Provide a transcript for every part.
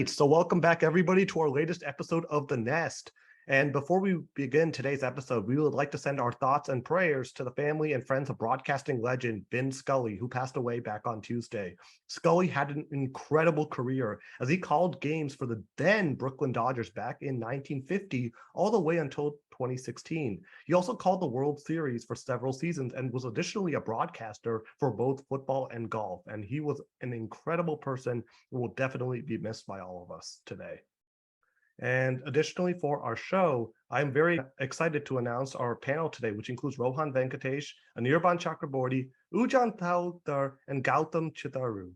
right, so welcome back everybody to our latest episode of The Nest. And before we begin today's episode, we would like to send our thoughts and prayers to the family and friends of broadcasting legend Vin Scully, who passed away back on Tuesday. Scully had an incredible career as he called games for the then Brooklyn Dodgers back in 1950 all the way until 2016. He also called the World Series for several seasons and was additionally a broadcaster for both football and golf. And he was an incredible person who will definitely be missed by all of us today. And additionally, for our show, I'm very excited to announce our panel today, which includes Rohan Venkatesh, Anirban Chakraborty, Untitled and Gautham Chitturu,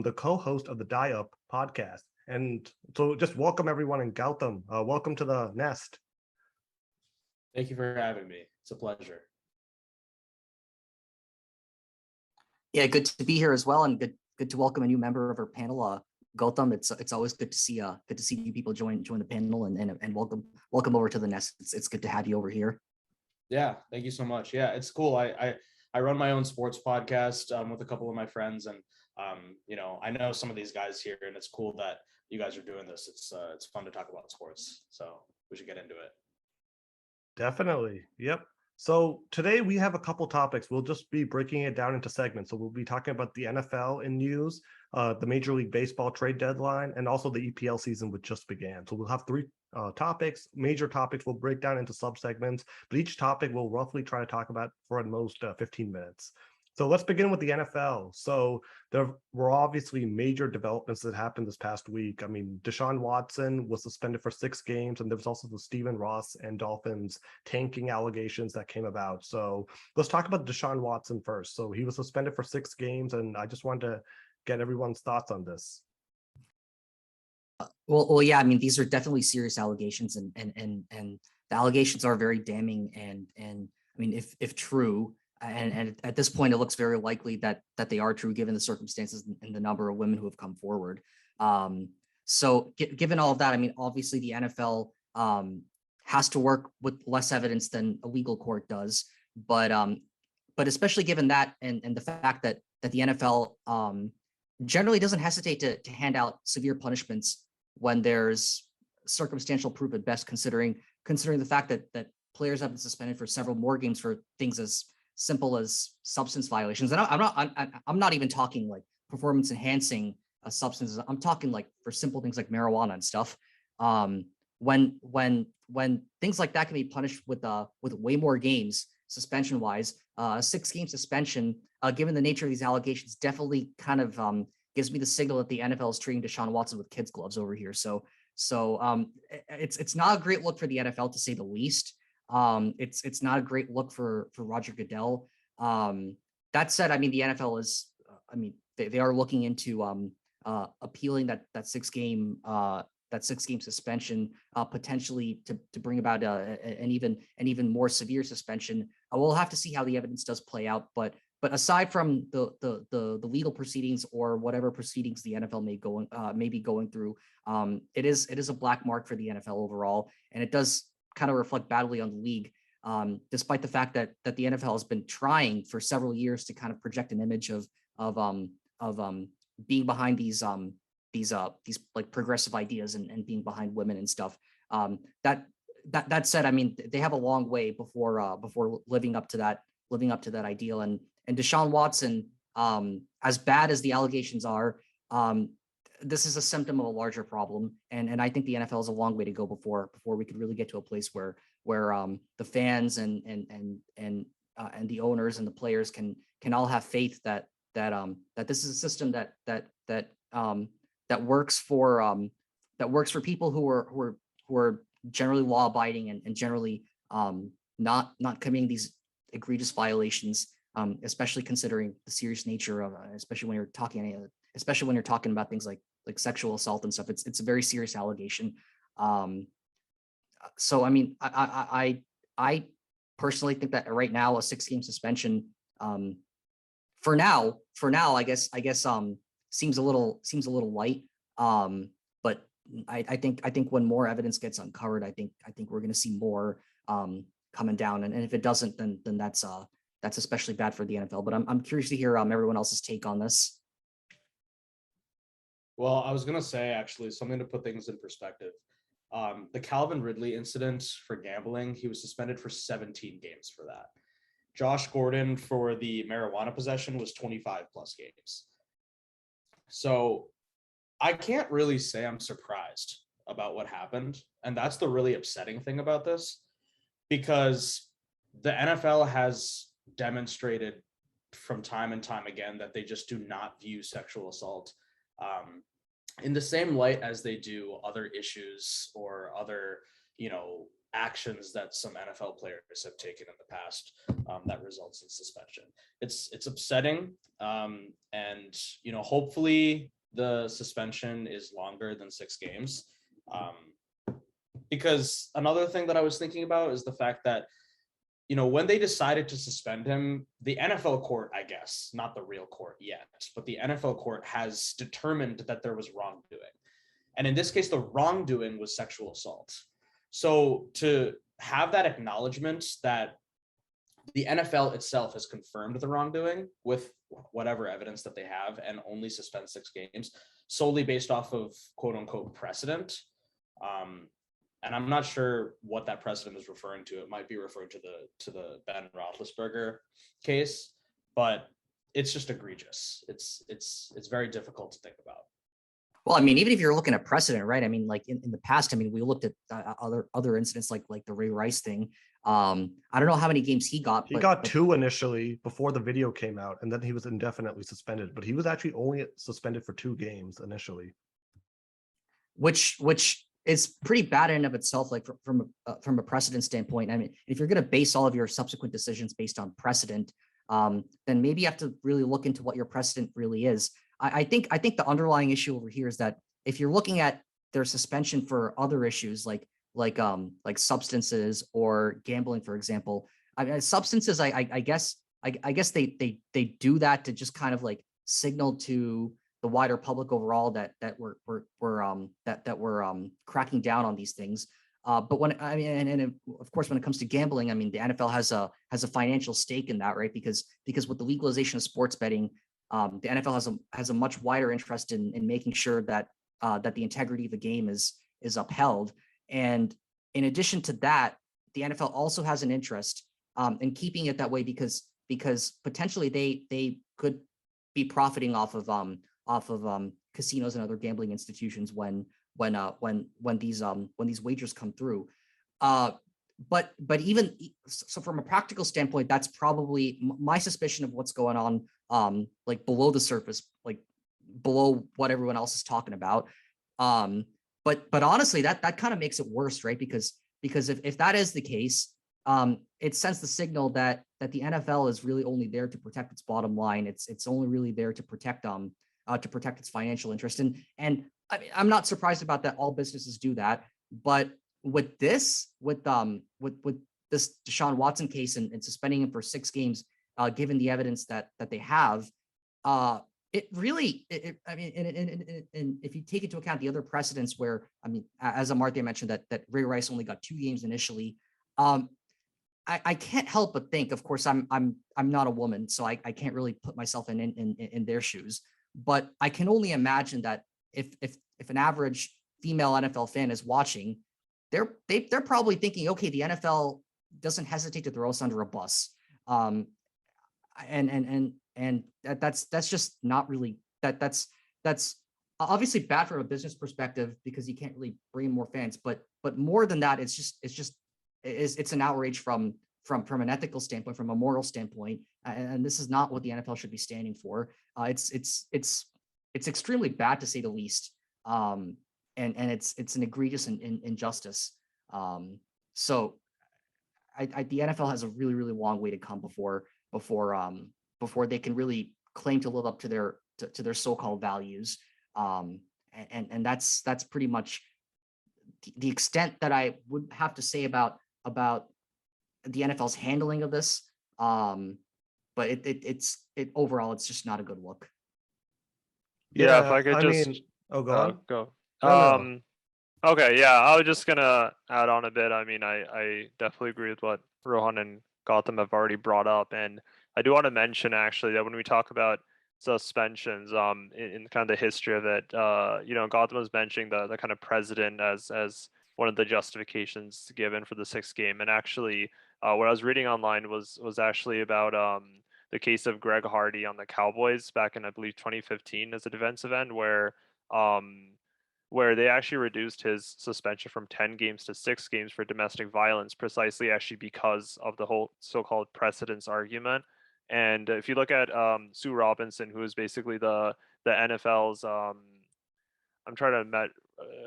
the co-host of the Die Up podcast. And so just welcome everyone, and Gautham, welcome to the Nest. Thank you for having me. It's a pleasure. Yeah, good to be here as well, and good to welcome a new member of our panel, Gautham. It's always good to see you people join the panel and welcome over to the Nest. It's good to have you over here. Yeah, thank you so much. Yeah, it's cool. I run my own sports podcast with a couple of my friends, and I know some of these guys here, and it's cool that you guys are doing this. It's fun to talk about sports, so we should get into it. Definitely. Yep. So today we have a couple topics. We'll just be breaking it down into segments. So we'll be talking about the NFL in news, the Major League Baseball trade deadline, and also the EPL season, which just began. So we'll have three topics, major topics. We'll break down into subsegments, but each topic we'll roughly try to talk about for at most 15 minutes. So let's begin with the NFL. So there were obviously major developments that happened this past week. I mean, Deshaun Watson was suspended for 6 games, and there was also the Stephen Ross and Dolphins tanking allegations that came about. So let's talk about Deshaun Watson first. So he was suspended for 6 games, and I just wanted to get everyone's thoughts on this. Well, yeah. I mean, these are definitely serious allegations, and the allegations are very damning. And I mean, if true. And at this point, it looks very likely that they are true, given the circumstances and the number of women who have come forward. So given all of that, I mean, obviously the NFL has to work with less evidence than a legal court does. But especially given that and the fact that the NFL generally doesn't hesitate to hand out severe punishments when there's circumstantial proof at best, considering the fact that players have been suspended for several more games for things as simple as substance violations. And I'm not even talking like performance enhancing substances. I'm talking like for simple things like marijuana and stuff. When things like that can be punished with way more games suspension wise, 6-game suspension, given the nature of these allegations, definitely kind of gives me the signal that the NFL is treating Deshaun Watson with kids' gloves over here. So it's not a great look for the NFL, to say the least. It's not a great look for Roger Goodell. That said, I mean, the NFL is, they are looking into appealing that 6-game suspension, potentially to bring about an even more severe suspension. We'll have to see how the evidence does play out, but aside from the legal proceedings or whatever proceedings the NFL may be going through, it is a black mark for the NFL overall, and it does kind of reflect badly on the league, despite the fact that the NFL has been trying for several years to kind of project an image of being behind these like progressive ideas and being behind women and stuff. That said, I mean, they have a long way before living up to that ideal. And Deshaun Watson, as bad as the allegations are, this is a symptom of a larger problem, and I think the NFL is a long way to go before we could really get to a place where the fans and the owners and the players can all have faith that this is a system that works for people who are generally law abiding and generally not committing these egregious violations, especially considering the serious nature of especially when you're talking about things like sexual assault and stuff. It's a very serious allegation. So I mean, I personally think that right now a 6-game suspension, for now, I guess seems a little light. But I think when more evidence gets uncovered, I think we're going to see more coming down. And if it doesn't, then that's especially bad for the NFL. But I'm curious to hear everyone else's take on this. Well, I was gonna say actually something to put things in perspective. The Calvin Ridley incident for gambling, he was suspended for 17 games for that. Josh Gordon for the marijuana possession was 25 plus games. So I can't really say I'm surprised about what happened. And that's the really upsetting thing about this, because the NFL has demonstrated from time and time again that they just do not view sexual assault in the same light as they do other issues or other, actions that some NFL players have taken in the past that results in suspension. It's upsetting, and hopefully the suspension is longer than 6 games. Because another thing that I was thinking about is the fact that when they decided to suspend him, the NFL court, I guess, not the real court yet, but the NFL court has determined that there was wrongdoing. And in this case, the wrongdoing was sexual assault. So to have that acknowledgement that the NFL itself has confirmed the wrongdoing with whatever evidence that they have and only suspend 6 games solely based off of quote unquote precedent. And I'm not sure what that precedent is referring to. It might be referring to the Ben Roethlisberger case, but it's just egregious. It's very difficult to think about. Well, I mean, even if you're looking at precedent, right? I mean, like in the past, I mean, we looked at other incidents like the Ray Rice thing. I don't know how many games he got. He got 2 initially before the video came out, and then he was indefinitely suspended. But he was actually only suspended for 2 games initially, which is pretty bad in and of itself. Like from a precedent standpoint, I mean, if you're going to base all of your subsequent decisions based on precedent, then maybe you have to really look into what your precedent really is. I think the underlying issue over here is that if you're looking at their suspension for other issues like substances or gambling, for example, I mean, substances, I guess they do that to just kind of like signal to the wider public overall that we're cracking down on these things. But when of course, when it comes to gambling, I mean, the NFL has a financial stake in that, right? Because with the legalization of sports betting, the NFL has a much wider interest in making sure that the integrity of the game is upheld. And in addition to that, the NFL also has an interest in keeping it that way because potentially they could be profiting off of casinos and other gambling institutions when these wagers come through. But even so, from a practical standpoint, that's probably my suspicion of what's going on, like below the surface, like below what everyone else is talking about. But honestly, that kind of makes it worse, right? Because if that is the case, it sends the signal that the NFL is really only there to protect its bottom line. It's only really there to protect its financial interest. And I mean, I'm not surprised about that. All businesses do that, but with this Deshaun Watson case and suspending him for 6 games, given the evidence that they have, it really, I mean, and if you take into account the other precedents where, I mean, as Amartya mentioned that Ray Rice only got 2 games initially, I can't help but think, of course, I'm not a woman, so I can't really put myself in their shoes, but I can only imagine that if an average female NFL fan is watching, they're probably thinking, okay, the NFL doesn't hesitate to throw us under a bus, and that's just not really that's obviously bad from a business perspective because you can't really bring in more fans, but more than that, it's an outrage from an ethical standpoint, from a moral standpoint, and this is not what the NFL should be standing for. It's extremely bad, to say the least, and it's an egregious injustice. So the NFL has a really, really long way to come before they can really claim to live up to their so-called values, and that's pretty much the extent that I would have to say about the NFL's handling of this. But it's overall, it's just not a good look. Yeah, if I could go on. Go. No. Okay, yeah, I was just gonna add on a bit. I mean, I definitely agree with what Rohan and Gautham have already brought up, and I do want to mention actually that when we talk about suspensions in kind of the history of it. Gautham was mentioning the kind of precedent as one of the justifications given for the sixth game. And actually, what I was reading online was actually about the case of Greg Hardy on the Cowboys back in, I believe, 2015 as a defensive end, where they actually reduced his suspension from 10 games to 6 games for domestic violence, precisely actually because of the whole so-called precedence argument. And if you look at Sue Robinson, who is basically the NFL's, I'm trying to met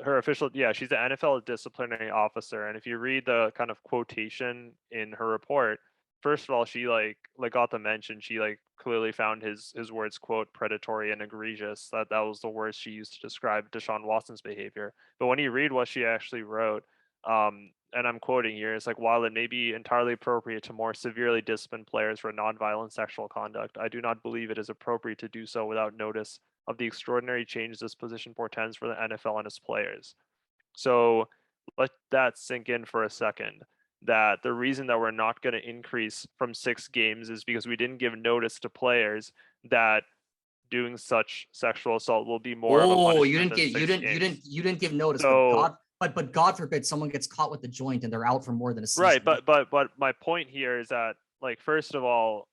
her official, yeah, she's the NFL disciplinary officer. And if you read the kind of quotation in her report, first of all, she like Gautham mentioned, she like clearly found his words, quote, predatory and egregious. That was the words she used to describe Deshaun Watson's behavior. But when you read what she actually wrote, and I'm quoting here, it's like, while it may be entirely appropriate to more severely discipline players for nonviolent sexual conduct, I do not believe it is appropriate to do so without notice of the extraordinary change this position portends for the NFL and its players. So let that sink in for a second, that the reason that we're not going to increase from 6 games is because we didn't give notice to players that doing such sexual assault will be more of a punishment than 6 games. You didn't give notice, So, but God forbid someone gets caught with the joint and they're out for more than a season. Right, but my point here is that, like, first of all,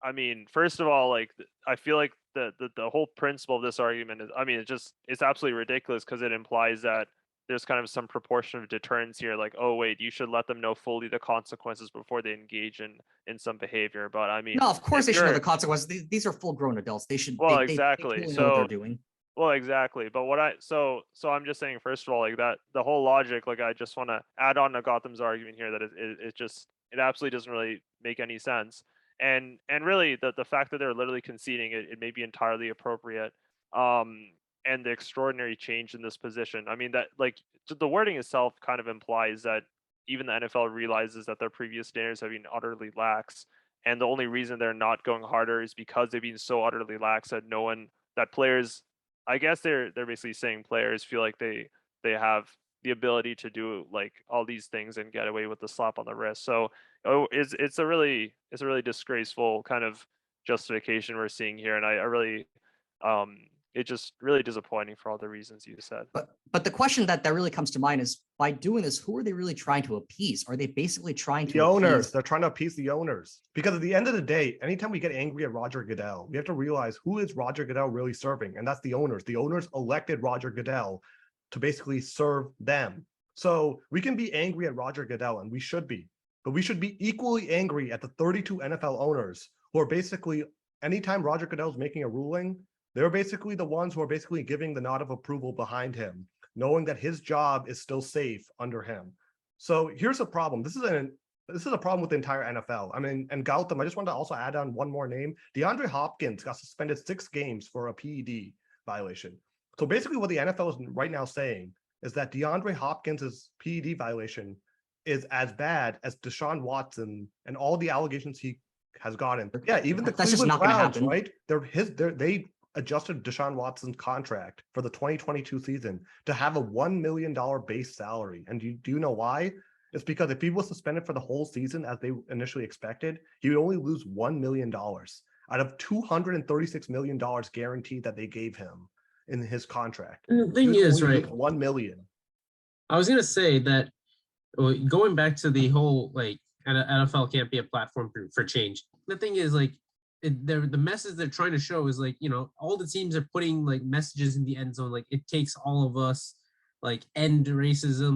like, I feel like the whole principle of this argument is, I mean, it's absolutely ridiculous, because it implies that there's kind of some proportion of deterrence here, like, oh wait, you should let them know fully the consequences before they engage in some behavior. But I mean, no, of course they should know the consequences. These are full-grown adults. They should. Well, they exactly. totally know what they're doing. Well, exactly. But so I'm just saying, first of all, like, that the whole logic, like, I just want to add on to Gotham's argument here that it absolutely doesn't really make any sense. And really the fact that they're literally conceding it may be entirely appropriate. And the extraordinary change in this position. I mean, that, like, the wording itself kind of implies that even the NFL realizes that their previous standards have been utterly lax, and the only reason they're not going harder is because they've been so utterly lax that players, I guess they're basically saying players feel like they have the ability to do, like, all these things and get away with the slap on the wrist. So it's a really disgraceful kind of justification we're seeing here, and I really it's just really disappointing for all the reasons you said. But the question that really comes to mind is, by doing this, who are they really trying to appease? Are they basically trying to the owners? They're trying to appease the owners, because at the end of the day, anytime we get angry at Roger Goodell, we have to realize, who is Roger Goodell really serving? And that's the owners. The owners elected Roger Goodell to basically serve them. So we can be angry at Roger Goodell, and we should be, but we should be equally angry at the 32 NFL owners who are basically, anytime Roger Goodell is making a ruling, they're basically the ones who are basically giving the nod of approval behind him, knowing that his job is still safe under him. So here's a problem. This is a problem with the entire NFL. I mean, and Gautham, I just wanted to also add on one more name. DeAndre Hopkins got suspended 6 games for a PED violation. So basically what the NFL is right now saying is that DeAndre Hopkins' PED violation is as bad as Deshaun Watson and all the allegations he has gotten. Yeah, even the Cleveland Browns, right? They adjusted Deshaun Watson's contract for the 2022 season to have a $1 million base salary. And do you know why? It's because if he was suspended for the whole season, as they initially expected, he would only lose $1 million out of $236 million guaranteed that they gave him in his contract. And the thing is, right, 1 million. I was going to say that, going back to the whole, like, NFL can't be a platform for change. The thing is, like, the message they're trying to show is, like, all the teams are putting, like, messages in the end zone, like, it takes all of us, like, end racism,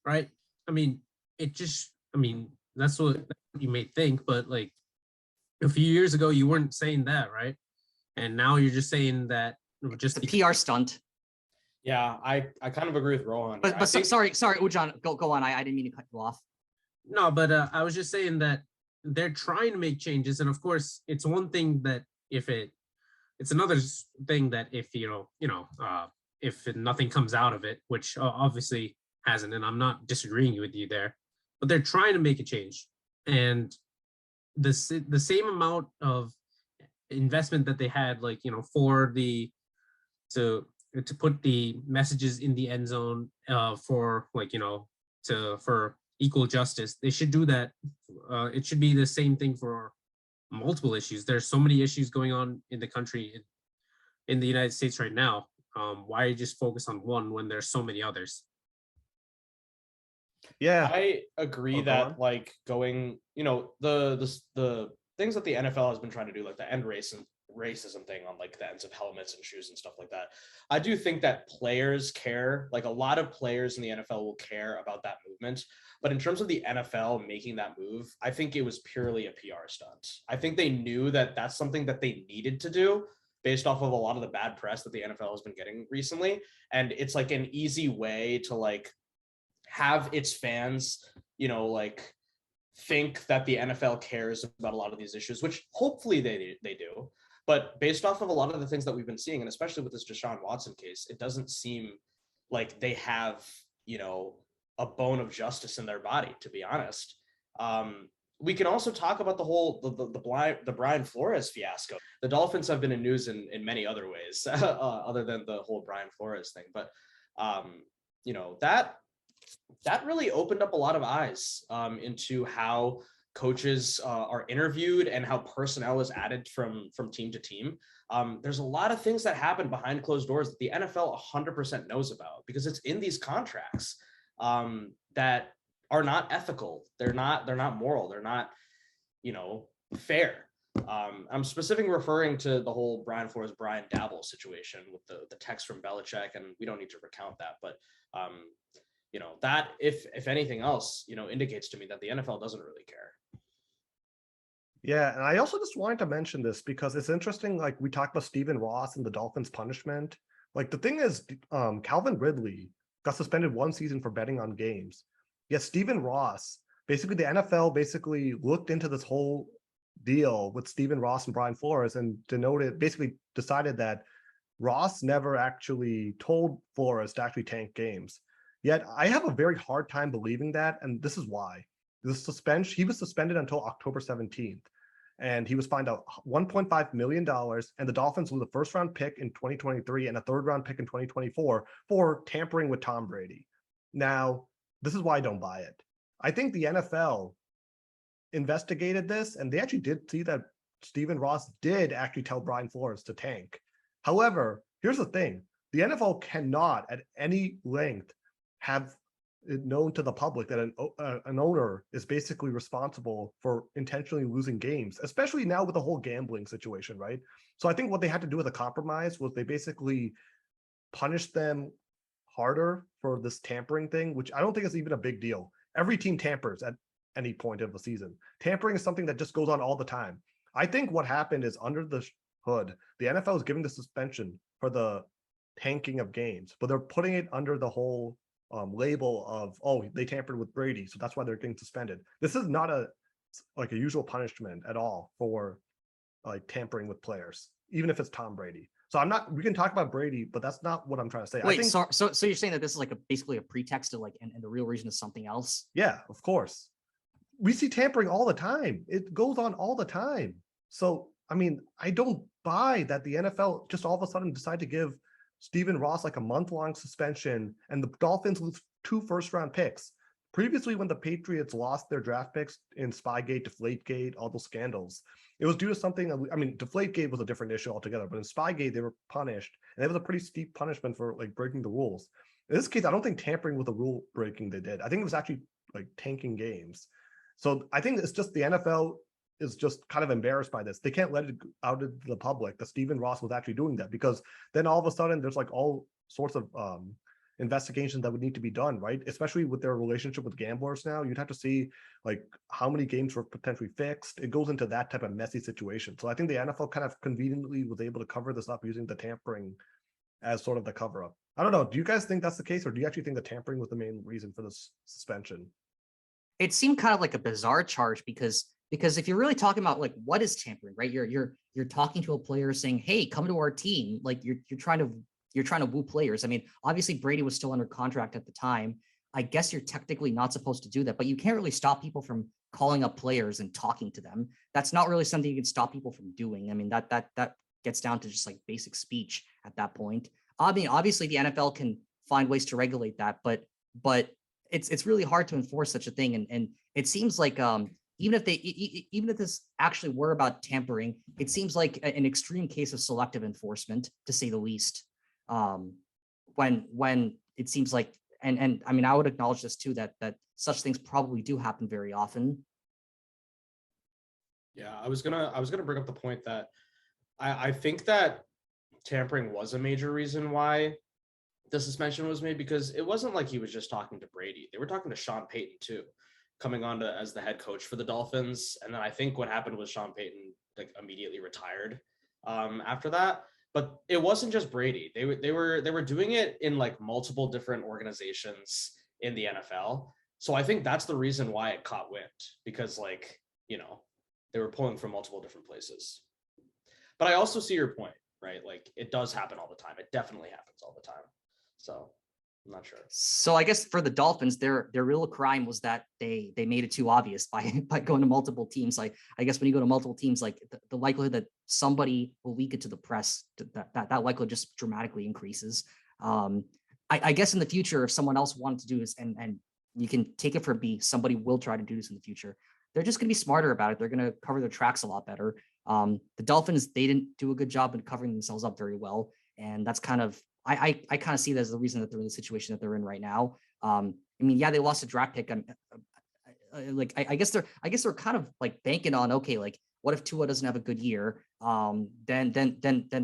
right? I mean, that's what you may think, but, like, a few years ago you weren't saying that, right? And now you're just saying that just the PR stunt. Yeah, I kind of agree with Rohan. But sorry, Ujan, go on. I didn't mean to cut you off. No, but I was just saying that they're trying to make changes, and of course, it's one thing that it's another thing that if if nothing comes out of it, which obviously hasn't, and I'm not disagreeing with you there, but they're trying to make a change, and the same amount of investment that they had, like, for to put the messages in the end zone for, like, for equal justice, they should do that. It should be the same thing for multiple issues. There's so many issues going on in the country, in the United States right now. Why just focus on one when there's so many others? Yeah, I agree Oh, go that on. like going, the things that the NFL has been trying to do, like the end racism thing on like the ends of helmets and shoes and stuff like that. I do think that players care, like a lot of players in the NFL will care about that movement. But in terms of the NFL making that move, I think it was purely a PR stunt. I think they knew that that's something that they needed to do based off of a lot of the bad press that the NFL has been getting recently. And it's like an easy way to like have its fans, like think that the NFL cares about a lot of these issues, which hopefully they do. But based off of a lot of the things that we've been seeing, and especially with this Deshaun Watson case, it doesn't seem like they have, a bone of justice in their body, to be honest. We can also talk about the Brian Flores fiasco. The Dolphins have been in news in many other ways, other than the whole Brian Flores thing. But that really opened up a lot of eyes into how coaches are interviewed and how personnel is added from team to team. There's a lot of things that happen behind closed doors that the NFL 100% knows about because it's in these contracts that are not ethical. They're not moral. They're not, fair. I'm specifically referring to the whole Brian Flores, Brian Dabble situation with the text from Belichick, and we don't need to recount that, but that if anything else, indicates to me that the NFL doesn't really care. Yeah, and I also just wanted to mention this because it's interesting. Like we talked about Stephen Ross and the Dolphins' punishment. Like the thing is, Calvin Ridley got suspended 1 season for betting on games. Yet Stephen Ross, basically the NFL basically looked into this whole deal with Stephen Ross and Brian Flores and basically decided that Ross never actually told Flores to actually tank games. Yet I have a very hard time believing that, and this is why. He was suspended until October 17th, and he was fined out $1.5 million, and the Dolphins lose a first-round pick in 2023 and a third-round pick in 2024 for tampering with Tom Brady. Now, this is why I don't buy it. I think the NFL investigated this, and they actually did see that Stephen Ross did actually tell Brian Flores to tank. However, here's the thing. The NFL cannot at any length have it known to the public that an owner is basically responsible for intentionally losing games, especially now with the whole gambling situation, right? So I think what they had to do with a compromise was they basically punished them harder for this tampering thing, which I don't think is even a big deal. Every team tampers at any point of the season. Tampering is something that just goes on all the time. I think what happened is under the hood, the NFL is giving the suspension for the tanking of games, but they're putting it under the whole label of, oh, they tampered with Brady, so that's why they're getting suspended. This is not a usual punishment at all for like tampering with players, even if it's Tom Brady. So we can talk about Brady, but that's not what I'm trying to say. Wait, so you're saying that this is like basically a pretext to and the real reason is something else? Yeah, of course. We see tampering all the time. It goes on all the time. So, I mean, I don't buy that the NFL just all of a sudden decide to give Stephen Ross like a month-long suspension, and the Dolphins lose 2 first-round picks. Previously, when the Patriots lost their draft picks in Spygate, Deflategate, all those scandals, it was due to something. I mean, Deflategate was a different issue altogether, but in Spygate, they were punished, and it was a pretty steep punishment for like breaking the rules. In this case, I don't think tampering with the rule breaking they did. I think it was actually like tanking games. So I think it's just the NFL is just kind of embarrassed by this. They can't let it out to the public that Stephen Ross was actually doing that, because then all of a sudden there's like all sorts of investigations that would need to be done, right? Especially with their relationship with gamblers now. You'd have to see like how many games were potentially fixed. It goes into that type of messy situation. So I think the NFL kind of conveniently was able to cover this up using the tampering as sort of the cover up. I don't know. Do you guys think that's the case, or do you actually think the tampering was the main reason for this suspension? It seemed kind of like a bizarre charge because if you're really talking about like what is tampering, right? You're talking to a player saying, "Hey, come to our team." Like you're trying to woo players. I mean, obviously Brady was still under contract at the time. I guess you're technically not supposed to do that, but you can't really stop people from calling up players and talking to them. That's not really something you can stop people from doing. I mean, that gets down to just like basic speech at that point. I mean, obviously the NFL can find ways to regulate that, but it's really hard to enforce such a thing. And it seems like even if even if this actually were about tampering, it seems like an extreme case of selective enforcement, to say the least. When it seems like, and I mean, I would acknowledge this too, that such things probably do happen very often. Yeah, I was gonna bring up the point that I think that tampering was a major reason why the suspension was made, because it wasn't like he was just talking to Brady. They were talking to Sean Payton too, coming on as the head coach for the Dolphins. And then I think what happened was Sean Payton like immediately retired after that. But it wasn't just Brady. They were doing it in like multiple different organizations in the NFL. So I think that's the reason why it caught wind, because like, you know, they were pulling from multiple different places. But I also see your point, right? Like it does happen all the time. It definitely happens all the time. So I'm not sure. So I guess for the Dolphins, their real crime was that they made it too obvious by going to multiple teams. Like I guess when you go to multiple teams, like the likelihood that somebody will leak it to the press, that likelihood just dramatically increases. I guess in the future, if someone else wanted to do this, and you can take it from me, somebody will try to do this in the future. They're just going to be smarter about it. They're going to cover their tracks a lot better. The Dolphins, they didn't do a good job in covering themselves up very well, and that's kind of I kind of see that as the reason that they're in the situation that they're in right now. I mean, yeah, they lost a draft pick. Like I guess they're kind of like banking on, okay, like what if Tua doesn't have a good year? Then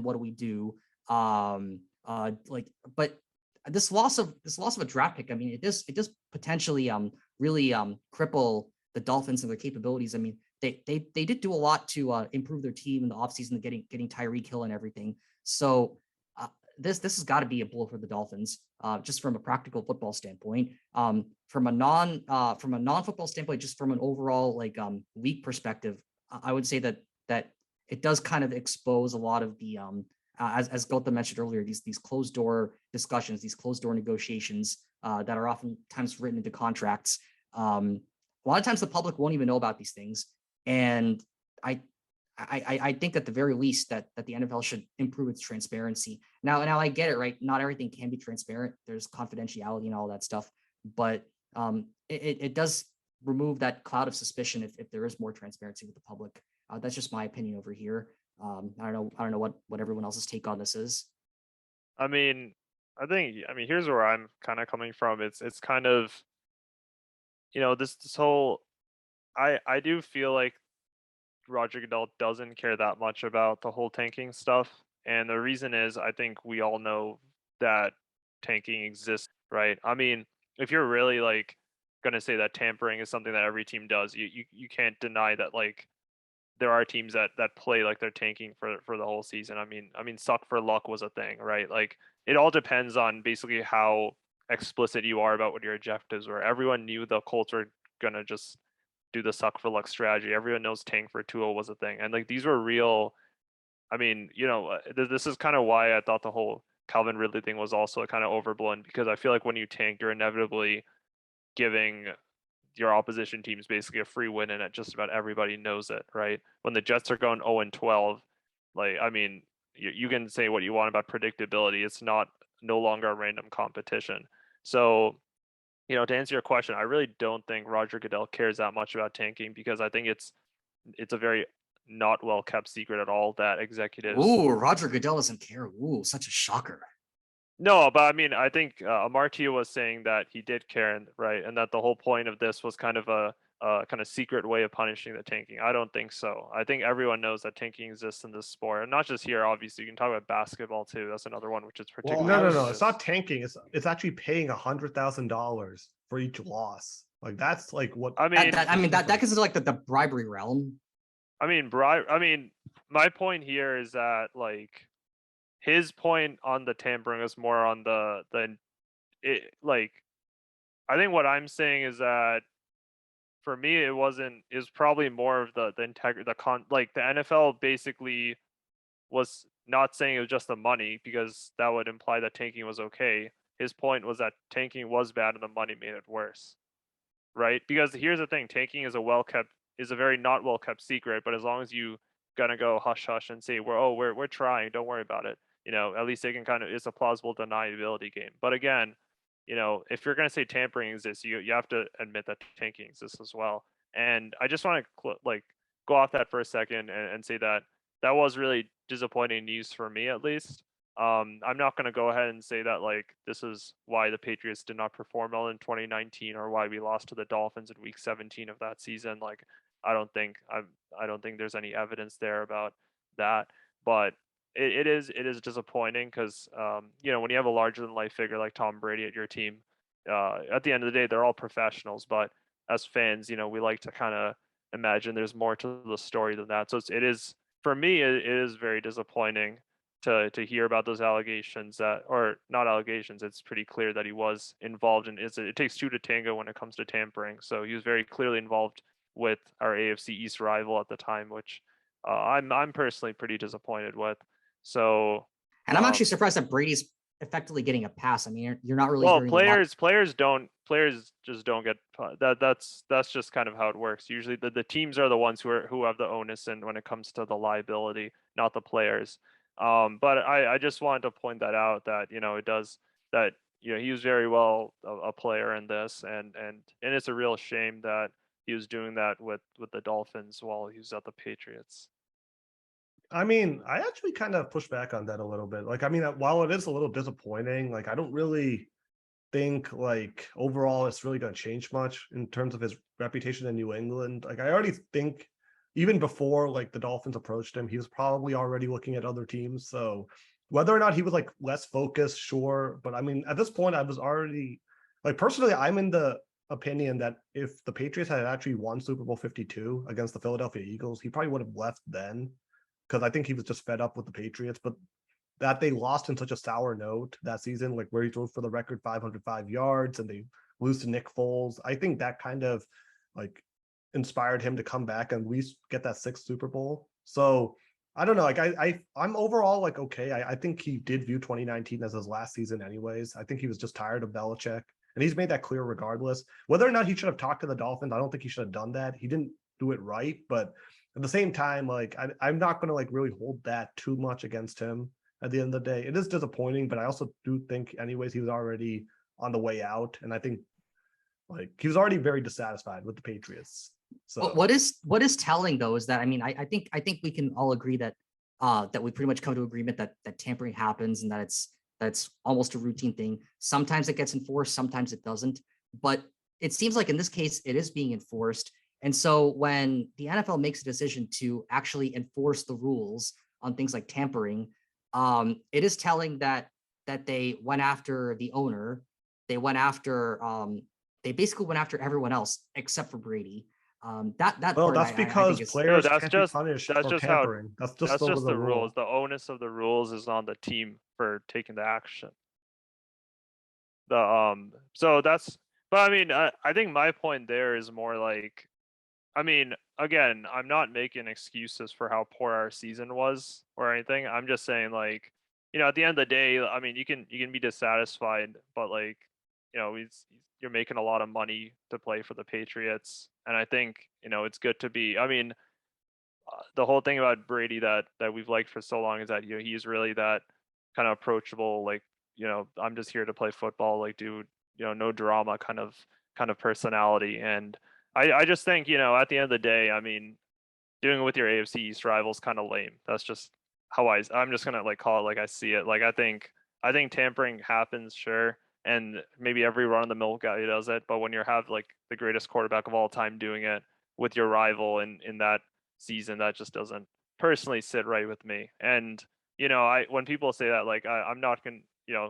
what do we do? Like, but this loss of a draft pick, I mean, it does potentially really cripple the Dolphins and their capabilities. I mean, they did do a lot to improve their team in the offseason, getting Tyreek Hill and everything. So this has got to be a blow for the Dolphins, just from a practical football standpoint. From a non-football standpoint, just from an overall like league perspective, I would say that it does kind of expose a lot of the as Gautham mentioned earlier, these closed door discussions, these closed door negotiations that are oftentimes written into contracts. A lot of times the public won't even know about these things, and I think at the very least that the NFL should improve its transparency. Now I get it, right? Not everything can be transparent. There's confidentiality and all that stuff, but it does remove that cloud of suspicion if there is more transparency with the public. That's just my opinion over here. I don't know what everyone else's take on this is. I mean, here's where I'm kind of coming from. It's kind of, this whole, I do feel like Roger Goodell doesn't care that much about the whole tanking stuff. And the reason is, I think we all know that tanking exists, right? I mean, if you're really like going to say that tampering is something that every team does, you can't deny that like there are teams that play like they're tanking for the whole season. I mean, suck for luck was a thing, right? Like it all depends on basically how explicit you are about what your objectives were. Everyone knew the Colts were going to just do the suck for luck strategy. Everyone knows tank for 2-0 was a thing. And like these were real. I mean, this is kind of why I thought the whole Calvin Ridley thing was also kind of overblown, because I feel like when you tank, you're inevitably giving your opposition teams basically a free win, and just about everybody knows it, right? When the Jets are going 0-12, like, I mean, you can say what you want about predictability. It's no longer a random competition. So, to answer your question, I really don't think Roger Goodell cares that much about tanking, because I think it's a very not well kept secret at all that executives. Ooh, Roger Goodell doesn't care. Ooh, such a shocker. No, but I mean, I think Amartya was saying that he did care, right, and that the whole point of this was kind of a kind of secret way of punishing the tanking. I don't think so. I think everyone knows that tanking exists in this sport, and not just here. Obviously, you can talk about basketball too. That's another one which is particularly. No. It's not tanking. It's actually paying $100,000 for each loss. Like that's like what that gets into like the bribery realm. I mean, my point here is that like his point on the tampering is more on I think what I'm saying is that for me, it was probably more of the NFL basically was not saying it was just the money, because that would imply that tanking was okay. His point was that tanking was bad and the money made it worse, right? Because here's the thing: tanking is a very not well kept secret. But as long as you gonna go hush hush and say we're trying, don't worry about it. At least they can it's a plausible deniability game. But again, if you're going to say tampering exists, you have to admit that tanking exists as well. And I just want to go off that for a second and say that that was really disappointing news for me, at least. I'm not going to go ahead and say that like this is why the Patriots did not perform well in 2019 or why we lost to the Dolphins in Week 17 of that season. Like I don't think there's any evidence there about that. But it is disappointing because when you have a larger than life figure like Tom Brady at your team, at the end of the day they're all professionals. But as fans, we like to kind of imagine there's more to the story than that. So it is for me. It is very disappointing to hear about those allegations or not allegations. It's pretty clear that he was involved in. It takes two to tango when it comes to tampering. So he was very clearly involved with our AFC East rival at the time, which I'm personally pretty disappointed with. So, And I'm actually surprised that Brady's effectively getting a pass. I mean, you're not really well, hearing players just don't get that's just kind of how it works. Usually the teams are the ones who have the onus and when it comes to the liability, not the players. But I just wanted to point that out that it does that he was very well a player in this, and it's a real shame that he was doing that with the Dolphins while he was at the Patriots. I mean, I actually kind of push back on that a little bit. Like, I mean, while it is a little disappointing, like I don't really think like overall it's really going to change much in terms of his reputation in New England. Like I already think even before like the Dolphins approached him, he was probably already looking at other teams. So whether or not he was like less focused, sure. But I mean, at this point, I was already like personally, I'm in the opinion that if the Patriots had actually won Super Bowl 52 against the Philadelphia Eagles, he probably would have left then because I think he was just fed up with the Patriots. But that they lost in such a sour note that season, like where he threw for the record 505 yards and they lose to Nick Foles, I think that kind of like inspired him to come back and at least get that sixth Super Bowl. So I don't know. Like I'm overall like okay. I think he did view 2019 as his last season, anyways. I think he was just tired of Belichick, and he's made that clear regardless. Whether or not he should have talked to the Dolphins, I don't think he should have done that. He didn't do it right, but at the same time, like I'm not going to like really hold that too much against him. At the end of the day, it is disappointing, but I also do think, anyways, he was already on the way out, and I think like he was already very dissatisfied with the Patriots. So what is telling though is that I think we can all agree that that we pretty much come to agreement that tampering happens and that it's almost a routine thing. Sometimes it gets enforced, sometimes it doesn't. But it seems like in this case it is being enforced. And so when the NFL makes a decision to actually enforce the rules on things like tampering, it is telling that they went after the owner. They went after they basically went after everyone else except for Brady. That well, part that's because players can't be punished for tampering. That's just the rule. rules. The onus of the rules is on the team for taking the action. So that's, but I mean, I think my point there is more like, I mean, again, I'm not making excuses for how poor our season was or anything. I'm just saying, like, at the end of the day, I mean, you can be dissatisfied, but like, you're making a lot of money to play for the Patriots, and I think it's good to be. I mean, the whole thing about Brady that we've liked for so long is that he's really that kind of approachable, like I'm just here to play football, like dude, no drama kind of personality, and I just think, at the end of the day, I mean, doing it with your AFC East rivals kind of lame. That's just how I'm just gonna like call it like I see it. Like I think tampering happens, sure, and maybe every run of the mill guy does it, but when you have like the greatest quarterback of all time doing it with your rival in that season, that just doesn't personally sit right with me. And when people say that, like I'm not gonna,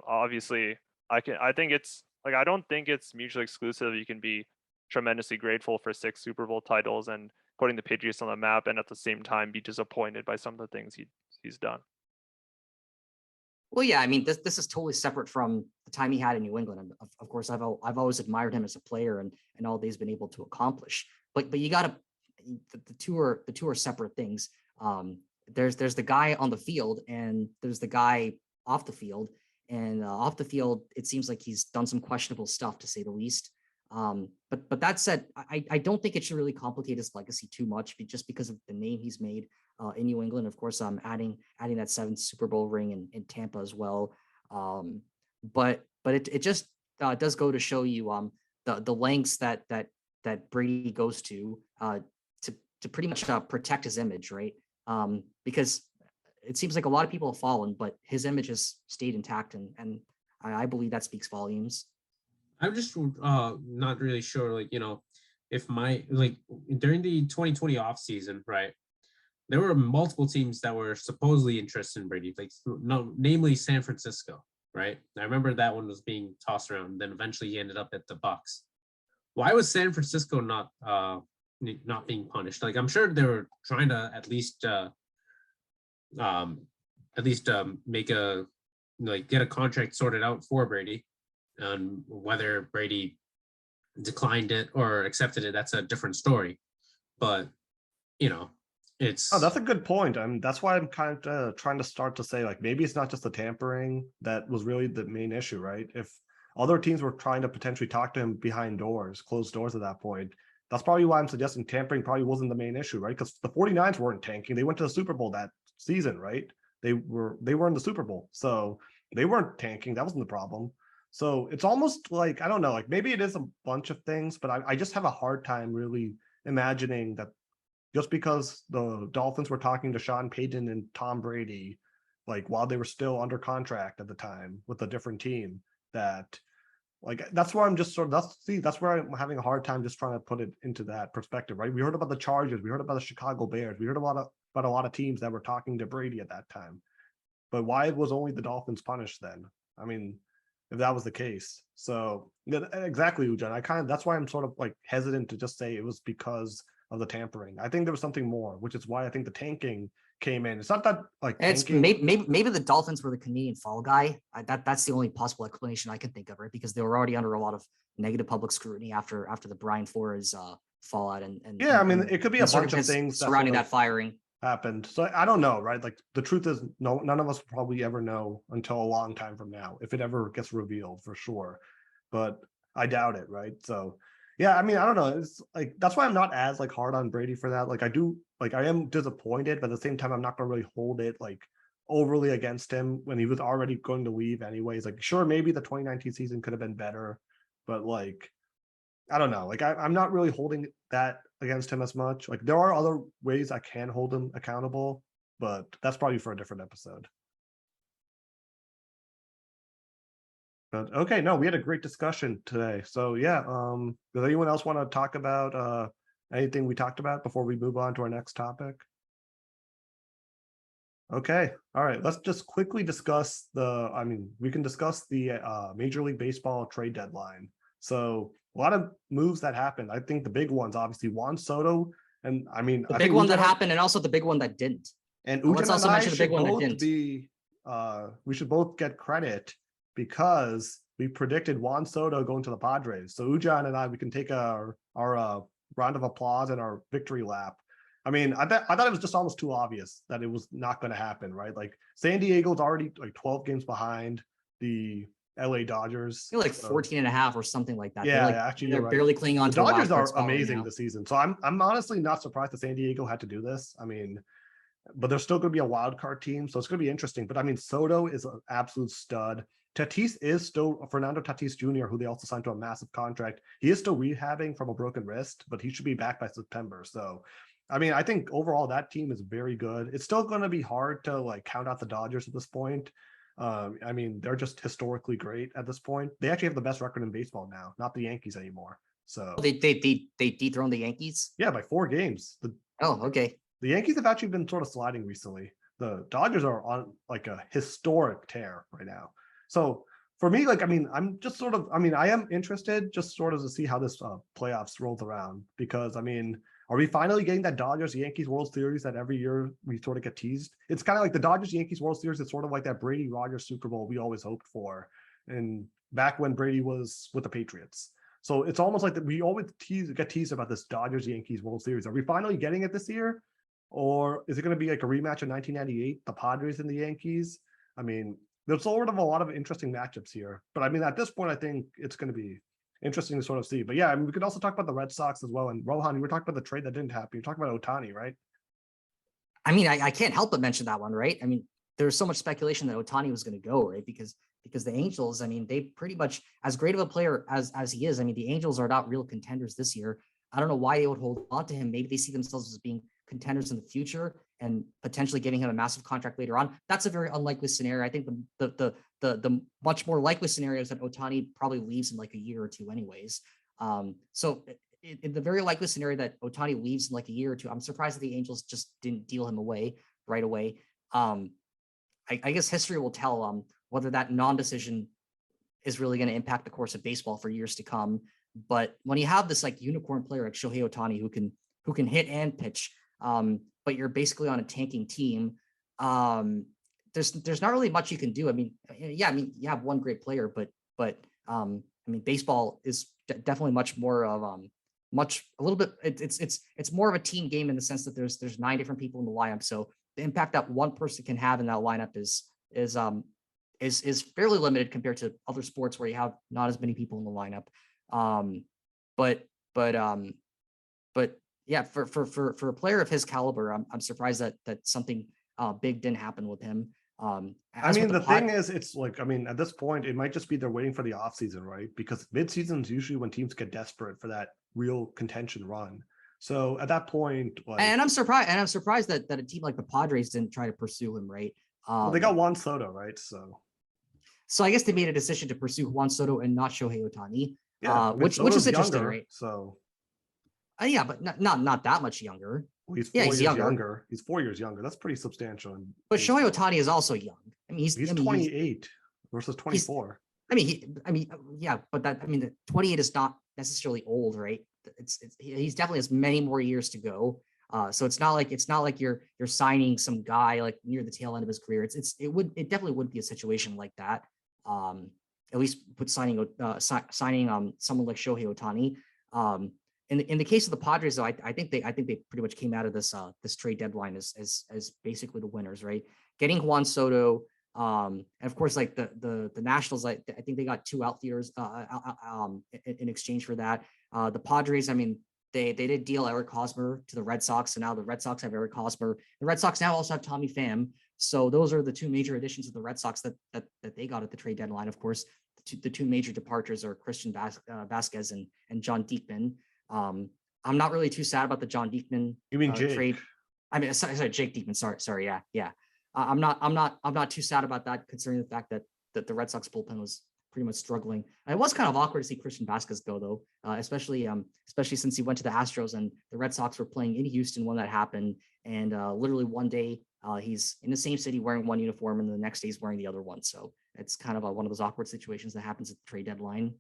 obviously I think it's like I don't think it's mutually exclusive. You can be tremendously grateful for 6 Super Bowl titles and putting the Patriots on the map, and at the same time be disappointed by some of the things he's done. Well, yeah, I mean, this is totally separate from the time he had in New England. And of course, I've always admired him as a player and all that he's been able to accomplish. But you got to the two are separate things. There's the guy on the field and there's the guy off the field. And off the field, it seems like he's done some questionable stuff, to say the least. But that said, I don't think it should really complicate his legacy too much, just because of the name he's made in New England. Of course, adding that 7th Super Bowl ring in Tampa as well. But it just does go to show you the lengths that Brady goes to to pretty much protect his image, right? Because it seems like a lot of people have fallen, but his image has stayed intact, and I believe that speaks volumes. I'm just not really sure, like, if during the 2020 off season, right? There were multiple teams that were supposedly interested in Brady, namely San Francisco, right? I remember that one was being tossed around. Then eventually he ended up at the Bucks. Why was San Francisco not being punished? Like, I'm sure they were trying to at least make get a contract sorted out for Brady, and whether Brady declined it or accepted it, that's a different story. But it's that's a good point. I mean, that's why I'm kind of trying to start to say, like, maybe it's not just the tampering that was really the main issue, right? If other teams were trying to potentially talk to him behind doors, closed doors at that point, that's probably why I'm suggesting tampering probably wasn't the main issue, right? Because the 49ers weren't tanking. They went to the Super Bowl that season, right? They were in the Super Bowl. So they weren't tanking. That wasn't the problem. So it's almost like, I don't know, like maybe it is a bunch of things, but I just have a hard time really imagining that just because the Dolphins were talking to Sean Payton and Tom Brady, like while they were still under contract at the time with a different team, that like that's where I'm just sort of that's where I'm having a hard time just trying to put it into that perspective, right? We heard about the Chargers, we heard about the Chicago Bears, we heard about a lot of teams that were talking to Brady at that time. But why was only the Dolphins punished then? I mean, if that was the case. So yeah, exactly, Ujjan. That's why I'm sort of like hesitant to just say it was because of the tampering. I think there was something more, which is why I think the tanking came in. It's not that like it's tanking... maybe the Dolphins were the Canadian fall guy. That's the only possible explanation I can think of, right? Because they were already under a lot of negative public scrutiny after the Brian Flores fallout and yeah, I mean, it could be a bunch of things surrounding that firing happened. So I don't know, right? Like the truth is, none of us will probably ever know until a long time from now, if it ever gets revealed for sure. But I doubt it, right? So yeah, I mean, I don't know. It's like that's why I'm not as like hard on Brady for that. Like I am disappointed, but at the same time, I'm not gonna really hold it like overly against him when he was already going to leave anyways. Like, sure, maybe the 2019 season could have been better, but like I don't know. Like I'm not really holding that against him as much. Like there are other ways I can hold him accountable, but that's probably for a different episode. But okay, no, we had a great discussion today. So yeah, does anyone else want to talk about anything we talked about before we move on to our next topic? Okay, all right, let's just quickly discuss we can discuss the Major League Baseball trade deadline. So a lot of moves that happened. I think the big ones, obviously, Juan Soto, and I mean the big one that happened, and also the big one that didn't. And let's also mention the big one that didn't. We should both get credit because we predicted Juan Soto going to the Padres. So Ujjan and I, we can take our round of applause and our victory lap. I mean, I thought it was just almost too obvious that it was not going to happen, right? Like San Diego's already like 12 games behind the LA Dodgers. They're like 14 and a half or something like that. Yeah, they're barely clinging on the to the Dodgers are amazing this season. So I'm honestly not surprised that San Diego had to do this. I mean, but they're still going to be a wild card team, so it's going to be interesting. But I mean, Soto is an absolute stud. Tatis is still Fernando Tatis Jr., who they also signed to a massive contract. He is still rehabbing from a broken wrist, but he should be back by September. So, I mean, I think overall that team is very good. It's still going to be hard to like count out the Dodgers at this point. I mean, they're just historically great at this point. They actually have the best record in baseball now, not the Yankees anymore. So they dethroned the Yankees. Yeah, by 4 games. Okay. The Yankees have actually been sort of sliding recently. The Dodgers are on like a historic tear right now. So for me, like, I mean, I am interested just sort of to see how this playoffs rolls around, because I mean, are we finally getting that Dodgers-Yankees World Series that every year we sort of get teased? It's kind of like the Dodgers-Yankees World Series. It's sort of like that Brady-Rogers Super Bowl we always hoped for, and back when Brady was with the Patriots. So it's almost like that we always get teased about this Dodgers-Yankees World Series. Are we finally getting it this year? Or is it going to be like a rematch of 1998, the Padres and the Yankees? I mean, there's sort of a lot of interesting matchups here. But I mean, at this point, I think it's going to be interesting to sort of see. But yeah, I mean, we could also talk about the Red Sox as well. And Rohan, you were talking about the trade that didn't happen. You're talking about Ohtani, right? I mean, I can't help but mention that one, right? I mean, there was so much speculation that Ohtani was going to go, right? Because the Angels, I mean, they pretty much, as great of a player as he is, I mean, the Angels are not real contenders this year. I don't know why they would hold on to him. Maybe they see themselves as being contenders in the future and potentially giving him a massive contract later on. That's a very unlikely scenario. I think the much more likely scenario is that Ohtani probably leaves in like a year or two anyways. So in the very likely scenario that Ohtani leaves in like a year or two, I'm surprised that the Angels just didn't deal him away right away. I guess history will tell whether that non-decision is really going to impact the course of baseball for years to come. But when you have this like unicorn player like Shohei Ohtani who can hit and pitch, but you're basically on a tanking team, there's not really much you can do. I mean, yeah, I mean, you have one great player, but I mean, baseball is definitely much more of a little bit. It's more of a team game in the sense that there's 9 different people in the lineup. So the impact that one person can have in that lineup is fairly limited compared to other sports where you have not as many people in the lineup. But yeah, for a player of his caliber, I'm surprised that something big didn't happen with him. I mean, the thing is, it's like, I mean, at this point, it might just be they're waiting for the offseason, right? Because mid-season is usually when teams get desperate for that real contention run. So at that point, like, and I'm surprised that a team like the Padres didn't try to pursue him, right? well, they got Juan Soto, right? So I guess they made a decision to pursue Juan Soto and not Shohei Ohtani, yeah, I mean, which is interesting, younger, right? So yeah, but not that much younger. well, he's 4 years younger. He's 4 years younger. That's pretty substantial. But Shohei Ohtani is also young. I mean, he's 28 versus 24. Yeah, but the 28 is not necessarily old, right? He's definitely has many more years to go. So it's not like you're signing some guy like near the tail end of his career. It definitely would be a situation like that. At least with signing someone like Shohei Ohtani. In the case of the Padres, though, I think they pretty much came out of this trade deadline as basically the winners, right? Getting Juan Soto, and of course, like the Nationals, I think they got 2 outfielders in exchange for that. The Padres, I mean, they did deal Eric Hosmer to the Red Sox, and now the Red Sox have Eric Hosmer. The Red Sox now also have Tommy Pham. So those are the 2 major additions of the Red Sox that they got at the trade deadline. Of course, the two major departures are Christian Vasquez and John Diekman. I'm not really too sad about the John Diekman trade. I mean, sorry, Jake Diekman. Sorry, yeah. I'm not too sad about that, considering the fact that the Red Sox bullpen was pretty much struggling. And it was kind of awkward to see Christian Vasquez go, though, especially since he went to the Astros and the Red Sox were playing in Houston when that happened. And literally one day he's in the same city wearing one uniform, and the next day he's wearing the other one. So it's kind of one of those awkward situations that happens at the trade deadline.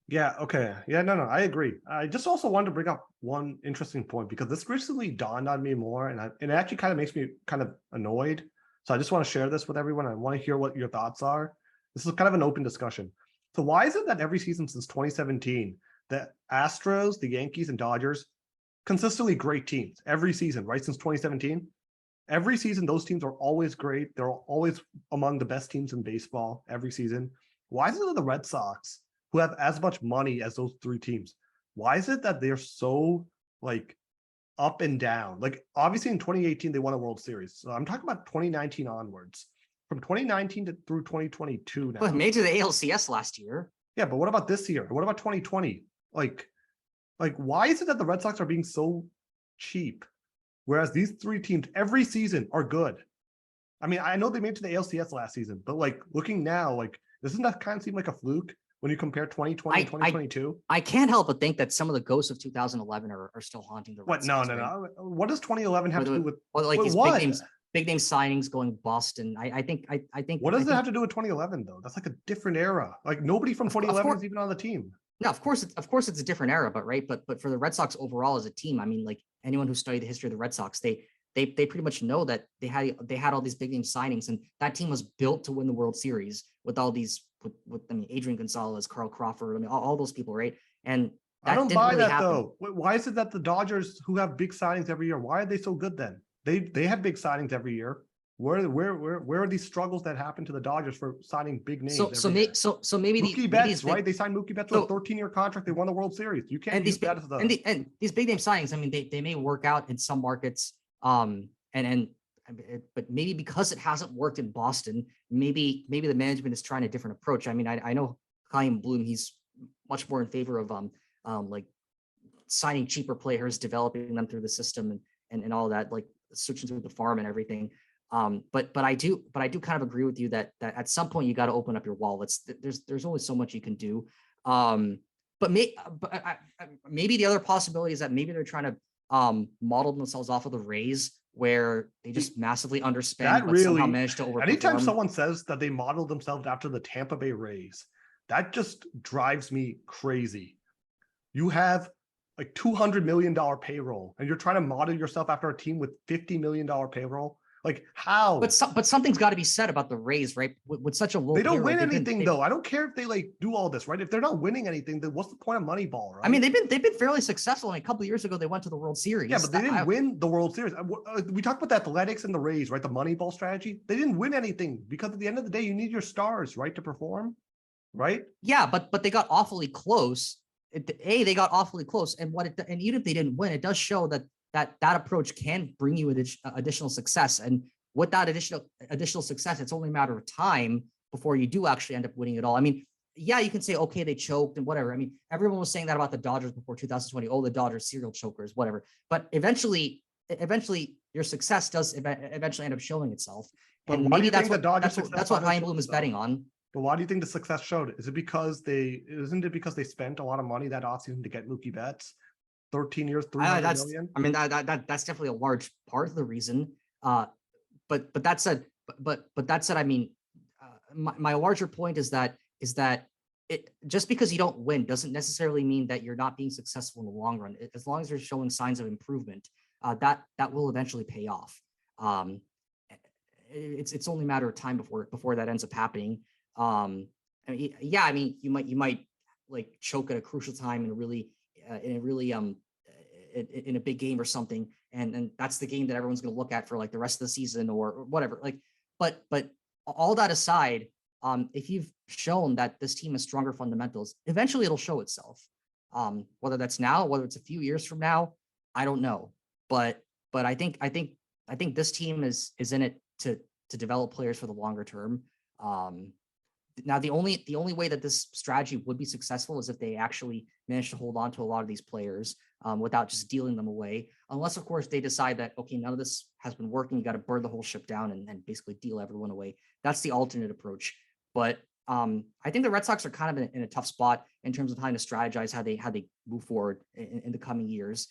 Yeah. Okay. Yeah. No. I agree. I just also wanted to bring up one interesting point, because this recently dawned on me more, and it actually kind of makes me kind of annoyed. So I just want to share this with everyone. I want to hear what your thoughts are. This is kind of an open discussion. So why is it that every season since 2017, the Astros, the Yankees, and Dodgers, consistently great teams every season, right? Since 2017, every season those teams are always great. They're always among the best teams in baseball every season. Why is it that the Red Sox, who have as much money as those 3 teams, why is it that they're so like up and down? Like, obviously in 2018 they won a World Series, so I'm talking about 2019 onwards. From 2019 through 2022 now. Well, made to the ALCS last year. Yeah, but what about this year? What about 2020? Like why is it that the Red Sox are being so cheap, whereas these 3 teams every season are good? I mean, I know they made to the ALCS last season, but like looking now, like doesn't that kind of seem like a fluke when you compare 2020 and 2022? I can't help but think that some of the ghosts of 2011 are still haunting the Red Sox. No. What does 2011 have to do with? Well, like these what? big name signings going bust, and I think. What does it have to do with 2011 though? That's like a different era. Like nobody from 2011 is even on the team. No, of course it's a different era, but for the Red Sox overall as a team, I mean, like anyone who studied the history of the Red Sox, they pretty much know that they had all these big name signings, and that team was built to win the World Series with all these with I mean Adrian Gonzalez, Carl Crawford, I mean all those people, right? And I don't buy that though. Why is it that the Dodgers, who have big signings every year, why are they so good then? They have big signings every year. Where are these struggles that happen to the Dodgers for signing big names? So maybe Mookie Betts, right? They signed Mookie Betts to a 13-year contract. They won the World Series. You can't use that as the and these big name signings. I mean, they may work out in some markets, but maybe because it hasn't worked in Boston, maybe the management is trying a different approach. I mean, I know Chaim Bloom, he's much more in favor of like signing cheaper players, developing them through the system and all that, like switching through the farm and everything. But I do kind of agree with you that at some point you got to open up your wallets. There's only so much you can do. But maybe the other possibility is that maybe they're trying to model themselves off of the Rays, where they just massively underspend, but somehow manage to overperform. Anytime someone says that they modeled themselves after the Tampa Bay Rays, that just drives me crazy. You have like $200 million payroll, and you're trying to model yourself after a team with $50 million payroll. Like how? But something's got to be said about the Rays, right? With such a low, they don't payroll, win anything though. I don't care if they like do all this, right? If they're not winning anything, then what's the point of Moneyball, right? I mean, they've been fairly successful. And a couple of years ago, they went to the World Series. Yeah, but they didn't win the World Series. We talked about the Athletics and the Rays, right? The Moneyball strategy. They didn't win anything because at the end of the day, you need your stars, right, to perform, right? Yeah, but they got awfully close. They got awfully close, and and even if they didn't win, it does show that approach can bring you additional success. And with that additional success, it's only a matter of time before you do actually end up winning it all. I mean, yeah, you can say, okay, they choked and whatever. I mean, everyone was saying that about the Dodgers before 2020. Oh, the Dodgers serial chokers, whatever. But eventually your success does eventually end up showing itself. And maybe that's what Chaim Bloom is betting on. But why do you think the success showed? Isn't it because they spent a lot of money that offseason to get Mookie Betts? 13 years, $300 million? I mean, that's definitely a large part of the reason. But that said, I mean, my larger point is that it just because you don't win doesn't necessarily mean that you're not being successful in the long run. As long as you're showing signs of improvement, that will eventually pay off. It's only a matter of time before that ends up happening. I mean, yeah, I mean, you might like choke at a crucial time in a big game or something, and that's the game that everyone's going to look at for like the rest of the season or whatever. Like, but all that aside, if you've shown that this team has stronger fundamentals, eventually it'll show itself. Whether that's now, whether it's a few years from now, I don't know. But I think this team is in it to develop players for the longer term. Now, the only way that this strategy would be successful is if they actually manage to hold on to a lot of these players without just dealing them away. Unless, of course, they decide that, okay, none of this has been working. You got to burn the whole ship down and basically deal everyone away. That's the alternate approach. But I think the Red Sox are kind of in a tough spot in terms of trying to strategize how they move forward in the coming years.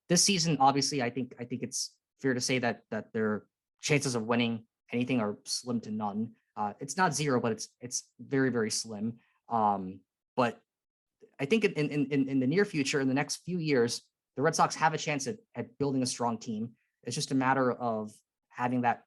This season, obviously, I think it's fair to say that their chances of winning anything are slim to none. It's not zero, but it's very, very slim. But I think in the near future, in the next few years, the Red Sox have a chance at building a strong team. It's just a matter of having that,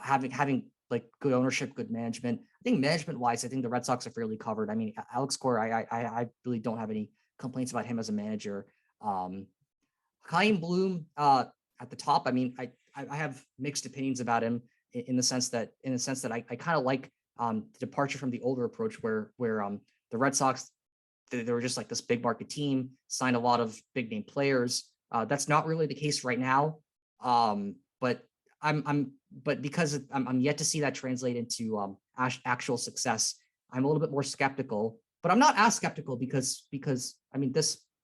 having like good ownership, good management. I think management-wise, I think the Red Sox are fairly covered. I mean, Alex Cora, I really don't have any complaints about him as a manager. Chaim Bloom at the top. I mean, I have mixed opinions about him. In the sense that I kind of like the departure from the older approach where the Red Sox, they were just like this big market team, signed a lot of big name players. That's not really the case right now. But because I'm yet to see that translate into actual success, I'm a little bit more skeptical. But I'm not as skeptical because I mean,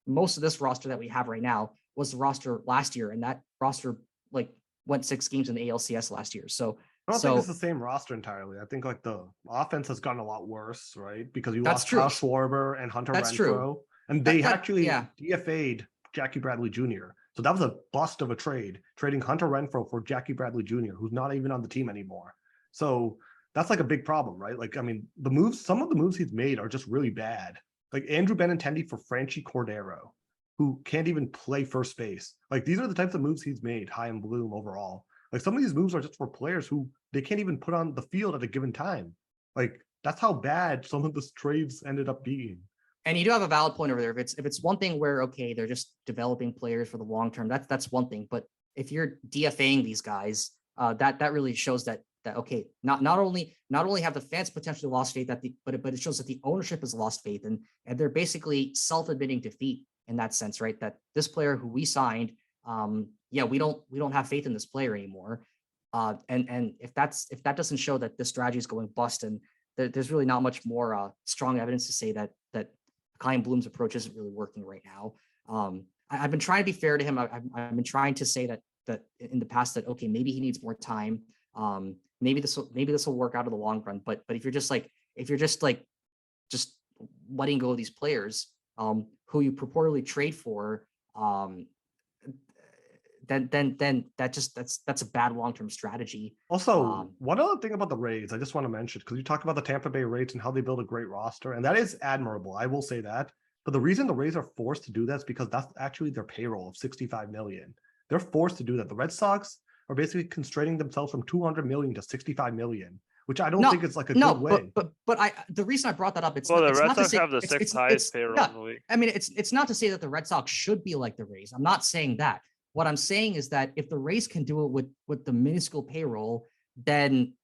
most of this roster that we have right now was the roster last year, and that roster like went 6 games in the ALCS last year. So I don't think it's the same roster entirely. I think like the offense has gotten a lot worse, right? Because you lost Kyle Schwarber and Hunter Renfroe. True. And they DFA'd Jackie Bradley Jr. So that was a bust of a trade, trading Hunter Renfroe for Jackie Bradley Jr., who's not even on the team anymore. So that's like a big problem, right? Like, I mean, some of the moves he's made are just really bad. Like Andrew Benintendi for Franchi Cordero, who can't even play first base. Like these are the types of moves he's made, Chaim Bloom overall. Like some of these moves are just for players who they can't even put on the field at a given time. Like that's how bad some of the trades ended up being. And you do have a valid point over there. If it's one thing where, okay, they're just developing players for the long term, that's one thing. But if you're DFAing these guys, that really shows that okay, not only have the fans potentially lost faith but it shows that the ownership has lost faith and they're basically self-admitting defeat in that sense, right? That this player who we signed, we don't have faith in this player anymore. And if that doesn't show that this strategy is going bust, and there's really not much more strong evidence to say that Klein Bloom's approach isn't really working right now. I've been trying to be fair to him. I've been trying to say that in the past that, okay, maybe he needs more time. Maybe this will work out in the long run. But if you're just letting go of these players, who you purportedly trade for, then that's a bad long-term strategy. Also, one other thing about the Rays, I just want to mention, because you talked about the Tampa Bay Rays and how they build a great roster, and that is admirable. I will say that. But the reason the Rays are forced to do that is because that's actually their payroll of $65 million. They're forced to do that. The Red Sox are basically constraining themselves from $200 million to $65 million, which I don't think is like a good way. But the reason I brought that up, the Red Sox have the sixth highest payroll in the league. I mean, it's not to say that the Red Sox should be like the Rays. I'm not saying that. What I'm saying is that if the Rays can do it with the minuscule payroll, then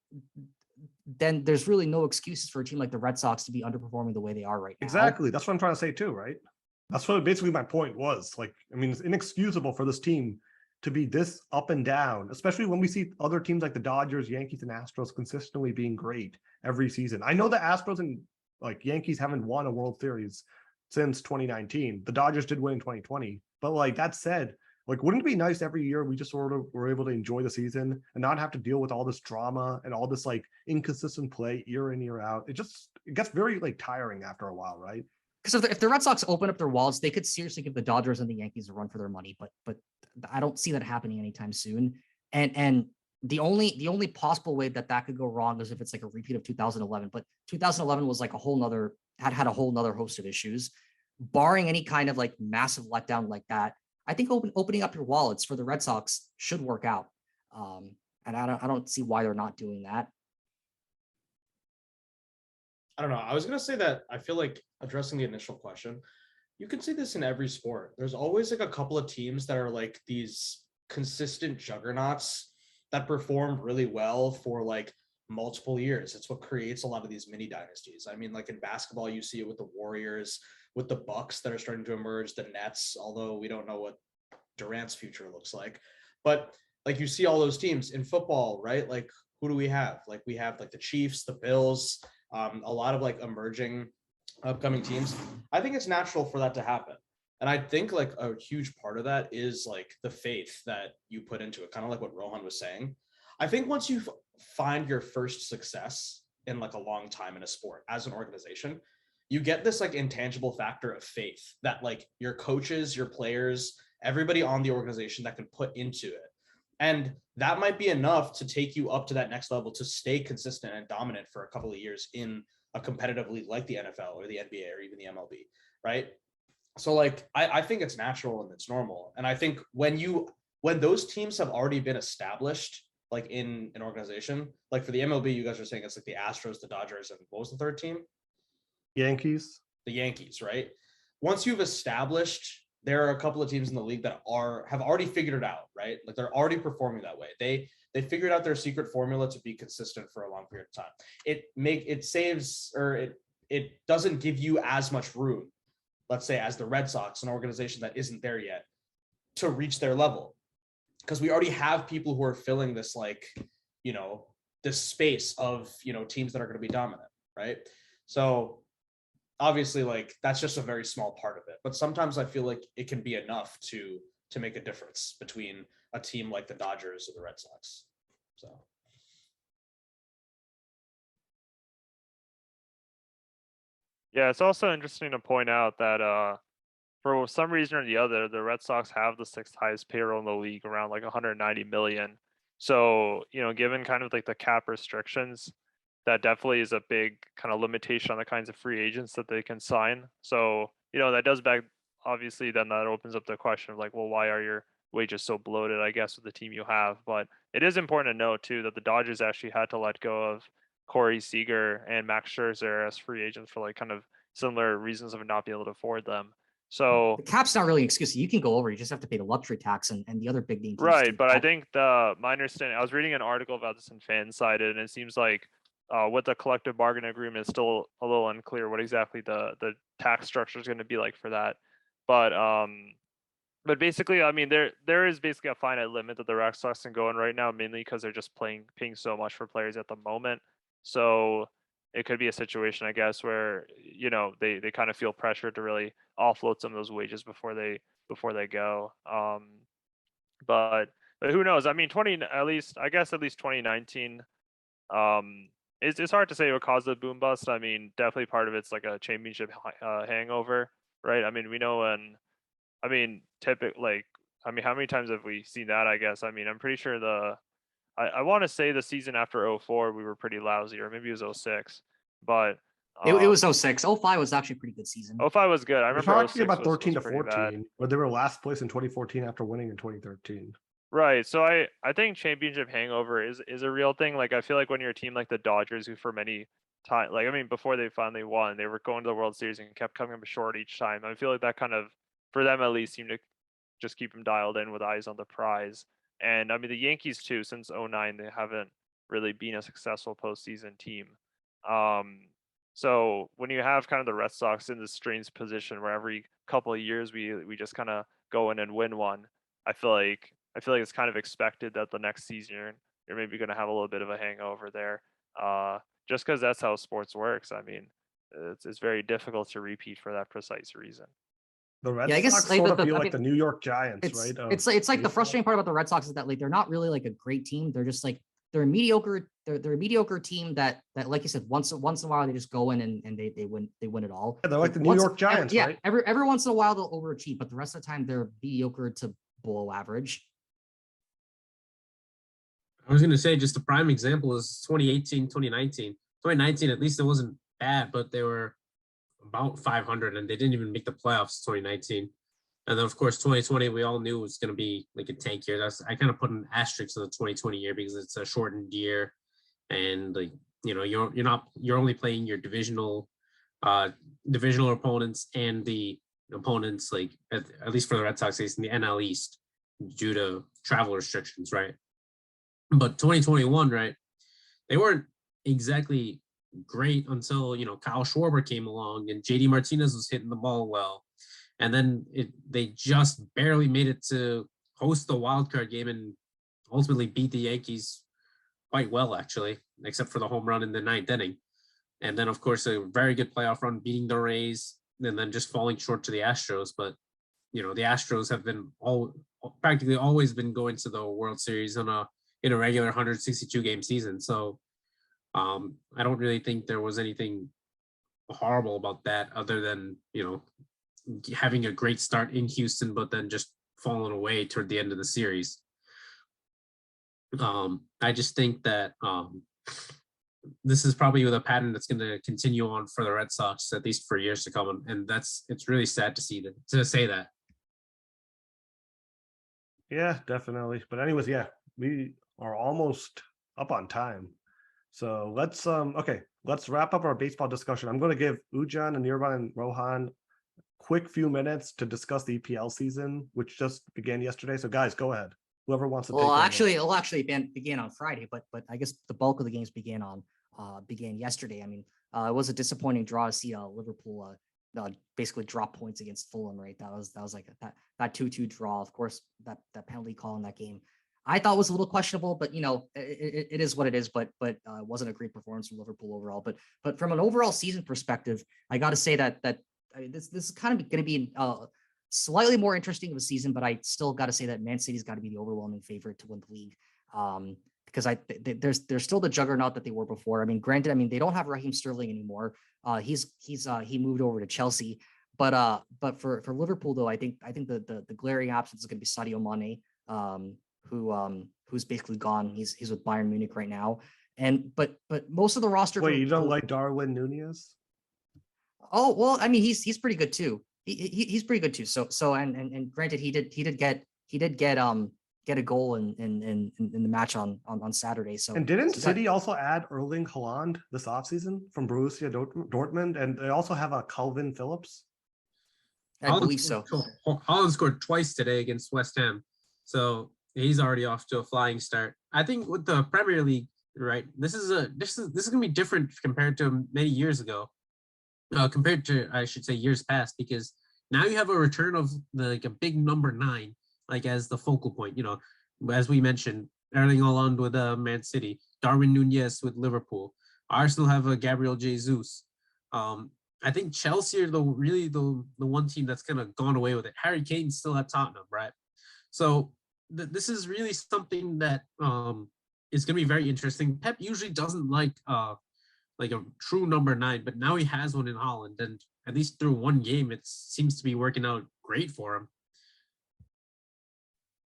there's really no excuses for a team like the Red Sox to be underperforming the way they are right now. Exactly. That's what I'm trying to say too, right? That's what basically my point was. Like, I mean, it's inexcusable for this team to be this up and down, especially when we see other teams like the Dodgers, Yankees, and Astros consistently being great every season. I know the Astros and like Yankees haven't won a World Series since 2019. The Dodgers did win in 2020. But like that said, like, wouldn't it be nice every year we just sort of were able to enjoy the season and not have to deal with all this drama and all this like inconsistent play year in, year out? It gets very like tiring after a while, right? Because if the Red Sox open up their wallets, they could seriously give the Dodgers and the Yankees a run for their money. But I don't see that happening anytime soon. And the only possible way that could go wrong is if it's like a repeat of 2011. But 2011 was like had a whole nother host of issues. Barring any kind of like massive letdown like that, I think opening up your wallets for the Red Sox should work out. And I don't see why they're not doing that. I don't know. I was going to say that I feel like addressing the initial question, you can see this in every sport. There's always like a couple of teams that are like these consistent juggernauts that perform really well for like multiple years. It's what creates a lot of these mini dynasties. I mean, like in basketball, you see it with the Warriors, with the Bucks that are starting to emerge, the Nets, although we don't know what Durant's future looks like. But like you see all those teams in football, right? Like who do we have? Like we have like the Chiefs, the Bills, a lot of like emerging upcoming teams. I think it's natural for that to happen. And I think like a huge part of that is like the faith that you put into it, kind of like what Rohan was saying. I think once you find your first success in like a long time in a sport as an organization, you get this like intangible factor of faith that like your coaches, your players, everybody on the organization that can put into it. And that might be enough to take you up to that next level to stay consistent and dominant for a couple of years in a competitive league like the NFL or the NBA or even the MLB, right? So like, I think it's natural and it's normal. And I think when those teams have already been established, like in an organization, like for the MLB, you guys are saying it's like the Astros, the Dodgers, and what was the third team? Yankees. The Yankees, right? Once you've established, there are a couple of teams in the league that have already figured it out, right? Like they're already performing that way. They figured out their secret formula to be consistent for a long period of time. It doesn't give you as much room, let's say, as the Red Sox, an organization that isn't there yet, to reach their level. Because we already have people who are filling this, like, you know, this space of, you know, teams that are going to be dominant, right? So obviously, like, that's just a very small part of it. But sometimes I feel like it can be enough to make a difference between a team like the Dodgers or the Red Sox. So. Yeah, it's also interesting to point out that for some reason or the other, the Red Sox have the sixth highest payroll in the league, around like 190 million. So, you know, given kind of like the cap restrictions, that definitely is a big kind of limitation on the kinds of free agents that they can sign. So, you know, that does beg, obviously, then that opens up the question of like, well, why are your wages so bloated, I guess, with the team you have? But it is important to note too that the Dodgers actually had to let go of Corey Seager and Max Scherzer as free agents for like kind of similar reasons of not being able to afford them. So the cap's not really an excuse. You can go over. You just have to pay the luxury tax and the other big name teams. Right, but I think my understanding, I was reading an article about this in Fansided, and it seems like with the collective bargaining agreement, it's still a little unclear what exactly the tax structure is going to be like for that. But basically, I mean, there is basically a finite limit that the Red Sox can go in right now, mainly because they're just paying so much for players at the moment. So it could be a situation, I guess, where they kind of feel pressure to really offload some of those wages before they go. But who knows? I mean, at least 2019. It's hard to say what caused the boom bust. I mean, definitely part of it's like a championship hangover, right? I mean, we know I mean, how many times have we seen that? I guess. I mean, I'm pretty sure I want to say the season after 04 we were pretty lousy, or maybe it was 06, but It was 06. 05 was actually a pretty good season. 05 was good. I We're remember talking 06 about 13 was to pretty bad. 14, where they were last place in 2014 after winning in 2013. Right. So I think championship hangover is a real thing. Like, I feel like when you're a team like the Dodgers, who for many time, like, I mean, before they finally won, they were going to the World Series and kept coming up short each time. I feel like that kind of, for them at least, seemed to just keep them dialed in with eyes on the prize. And I mean, the Yankees too, since 09, they haven't really been a successful postseason team. So when you have kind of the Red Sox in this strange position where every couple of years we just kind of go in and win one, I feel like it's kind of expected that the next season you're maybe going to have a little bit of a hangover there, just because that's how sports works. I mean, it's very difficult to repeat for that precise reason. The Red I guess, Sox like, sort of I feel mean, like the New York Giants, It's right? it's like the baseball. frustrating part about the Red Sox is that, like, they're not really like a great team. They're just like they're a mediocre team that like you said, once in a while they just go in and they win it all. Yeah, they're like But the New York Giants, yeah, right? every once in a while they'll overachieve, but the rest of the time they're mediocre to below average. I was going to say, just a prime example is 2018, 2019. 2019, at least it wasn't bad, but they were about 500 and they didn't even make the playoffs 2019. And then, of course, 2020, we all knew it was going to be like a tank year. I kind of put an asterisk to the 2020 year because it's a shortened year. And, like, you're only playing your divisional opponents and the opponents, like, at least for the Red Sox, in the NL East due to travel restrictions, right? But 2021, right, they weren't exactly great until, Kyle Schwarber came along and JD Martinez was hitting the ball well. And then they just barely made it to host the wild card game and ultimately beat the Yankees quite well, actually, except for the home run in the 9th inning. And then, of course, a very good playoff run beating the Rays and then just falling short to the Astros. But, the Astros have been practically always been going to the World Series in a regular 162 game season. So I don't really think there was anything horrible about that other than, having a great start in Houston, but then just falling away toward the end of the series. I just think that this is probably the pattern that's going to continue on for the Red Sox, at least for years to come. And it's really sad to say that. Yeah, definitely. But anyways, yeah, we are almost up on time. So let's wrap up our baseball discussion. I'm going to give Ujan and Nirvan and Rohan quick few minutes to discuss the EPL season, which just began yesterday. So guys, go ahead. Whoever wants to take Well, it'll actually began on Friday, but I guess the bulk of the games began yesterday. I mean, it was a disappointing draw to see Liverpool basically drop points against Fulham, right? That was like that 2-2 draw. Of course, that penalty call in that game I thought was a little questionable, but it is what it is. But it wasn't a great performance from Liverpool overall. But from an overall season perspective, I got to say that I mean, this is kind of going to be slightly more interesting of a season, but I still got to say that Man City's got to be the overwhelming favorite to win the league, because there's still the juggernaut that they were before. I mean, granted, they don't have Raheem Sterling anymore. He moved over to Chelsea, but for Liverpool though, I think the glaring absence is going to be Sadio Mane, who's basically gone. He's with Bayern Munich right now, but most of the roster. Wait, you don't like Darwin Nunez? Oh well, I mean he's pretty good too. He's pretty good too. So and granted he did get a goal in the match on Saturday. So and didn't City also add Erling Haaland this offseason from Borussia Dortmund, and they also have a Calvin Phillips? I believe so. Haaland scored twice today against West Ham, so he's already off to a flying start. I think with the Premier League, right? This is gonna be different compared to many years ago. Compared to, I should say, years past, because now you have a return of a big number 9, like as the focal point. As we mentioned, Erling Haaland with Man City, Darwin Nunez with Liverpool, Arsenal have a Gabriel Jesus. I think Chelsea are the one team that's kind of gone away with it. Harry Kane's still at Tottenham, right? So this is really something that is going to be very interesting. Pep usually doesn't like a true number 9, but now he has one in Holland, and at least through one game, it seems to be working out great for him.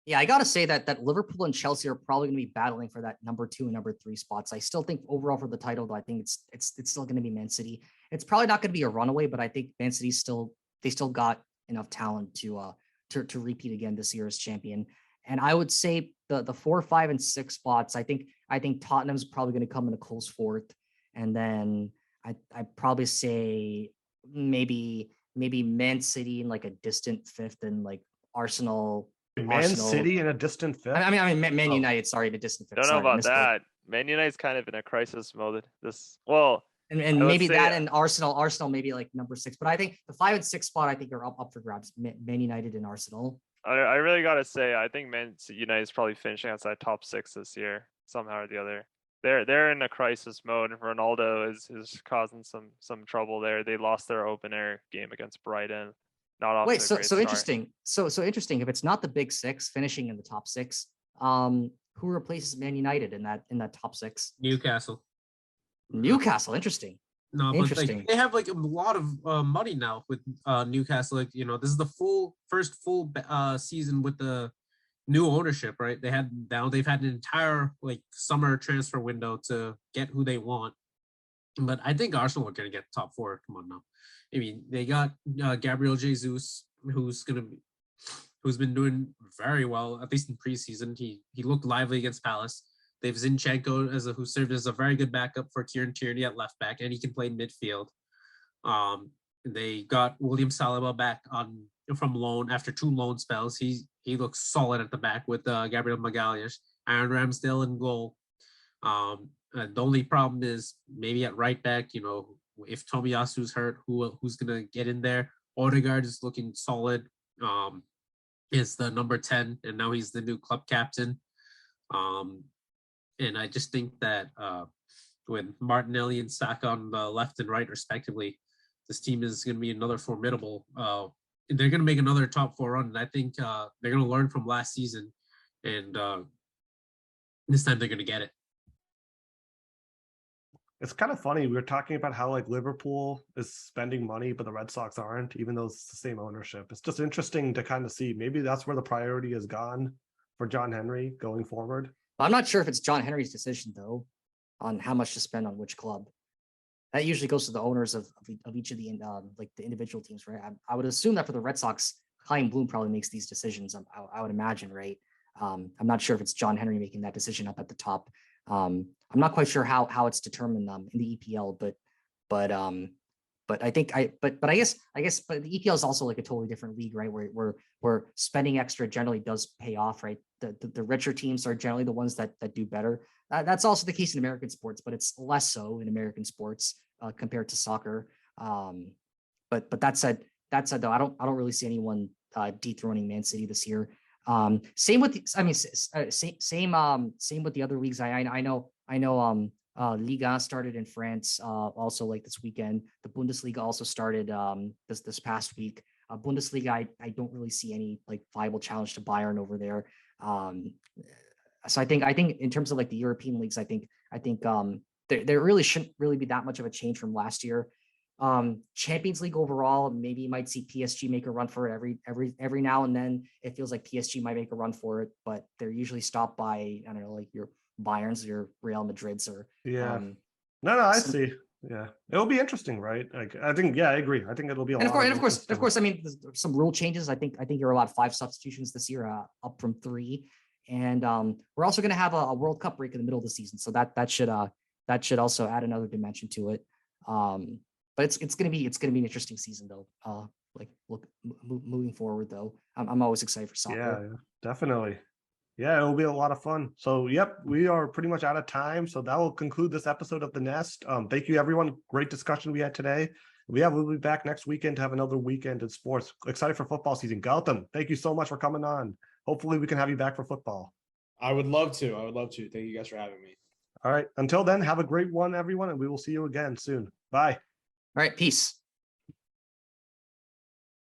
Yeah, I gotta say that Liverpool and Chelsea are probably going to be battling for that number 2 and number 3 spots. I still think overall for the title, though, I think it's still going to be Man City. It's probably not going to be a runaway, but I think Man City still got enough talent to repeat again this year as champion. And I would say the 4, 5, and 6 spots. I think Tottenham's probably going to come in a close 4th, and then I'd probably say maybe Man City in like a distant 5th, and like Arsenal. Man City in a distant 5th. I mean, Man United. Sorry, in a distant 5th. Don't know about that. Man United's kind of in a crisis mode. And maybe that and Arsenal maybe like number 6. But I think the 5 and 6 spot, I think are up for grabs. Man United and Arsenal. I really gotta say, I think Man United's probably finishing outside top 6 this year somehow or the other. They're in a crisis mode. Ronaldo is causing some trouble there. They lost their open air game against Brighton. Not off. Wait, so interesting. So interesting. If it's not the big 6 finishing in the top 6, who replaces Man United in that top 6? Newcastle. Interesting. No, but they have like a lot of money now with Newcastle. Like, this is the first full season with the new ownership, right? They've had an entire like summer transfer window to get who they want. But I think Arsenal are going to get top 4. Come on now. I mean, they got Gabriel Jesus, who's been doing very well, at least in preseason. He looked lively against Palace. They have Zinchenko who served as a very good backup for Kieran Tierney at left back, and he can play midfield. They got William Saliba back from loan after 2 loan spells. He looks solid at the back with Gabriel Magalhaes, Aaron Ramsdale in goal. The only problem is maybe at right back, if Tomiyasu's hurt, who's gonna get in there? Odegaard is looking solid. Is the number 10, and now he's the new club captain. And I just think that with Martinelli and Saka on the left and right, respectively, this team is going to be another formidable. They're going to make another top 4 run, and I think they're going to learn from last season, and this time they're going to get it. It's kind of funny. We were talking about how like Liverpool is spending money, but the Red Sox aren't, even though it's the same ownership. It's just interesting to kind of see. Maybe that's where the priority has gone for John Henry going forward. I'm not sure if it's John Henry's decision though, on how much to spend on which club. That usually goes to the owners of each of the the individual teams, right? I would assume that for the Red Sox, Chaim Bloom probably makes these decisions. I would imagine, right? I'm not sure if it's John Henry making that decision up at the top. I'm not quite sure how it's determined in the EPL, but I think I guess but the EPL is also like a totally different league, right? Where spending extra generally does pay off, right? The richer teams are generally the ones that do better. That's also the case in American sports, but it's less so in American sports compared to soccer. But that said though, I don't really see anyone dethroning Man City this year. Same with same with the other leagues. I know Liga started in France also like this weekend. The Bundesliga also started this past week. Bundesliga, I don't really see any like viable challenge to Bayern over there. So I think in terms of like the European leagues, I think there really shouldn't really be that much of a change from last year. Champions League overall, maybe you might see PSG make a run for it every now and then. It feels like PSG might make a run for it, but they're usually stopped by, I don't know, like your Bayerns, your Real Madrids, or I see. Yeah, it'll be interesting, right? Like I think, I agree. I think it'll be of course. I mean, some rule changes. I think you're allowed 5 substitutions this year, up from 3, and we're also going to have a World Cup break in the middle of the season, so that should also add another dimension to it. But it's going to be an interesting season though. Moving forward though, I'm always excited for soccer. Yeah, definitely. Yeah, it'll be a lot of fun. So, yep, we are pretty much out of time. So that will conclude this episode of The Nest. Thank you, everyone. Great discussion we had today. We'll be back next weekend to have another weekend in sports. Excited for football season. Gautham, thank you so much for coming on. Hopefully we can have you back for football. I would love to. Thank you guys for having me. All right. Until then, have a great one, everyone, and we will see you again soon. Bye. All right, peace.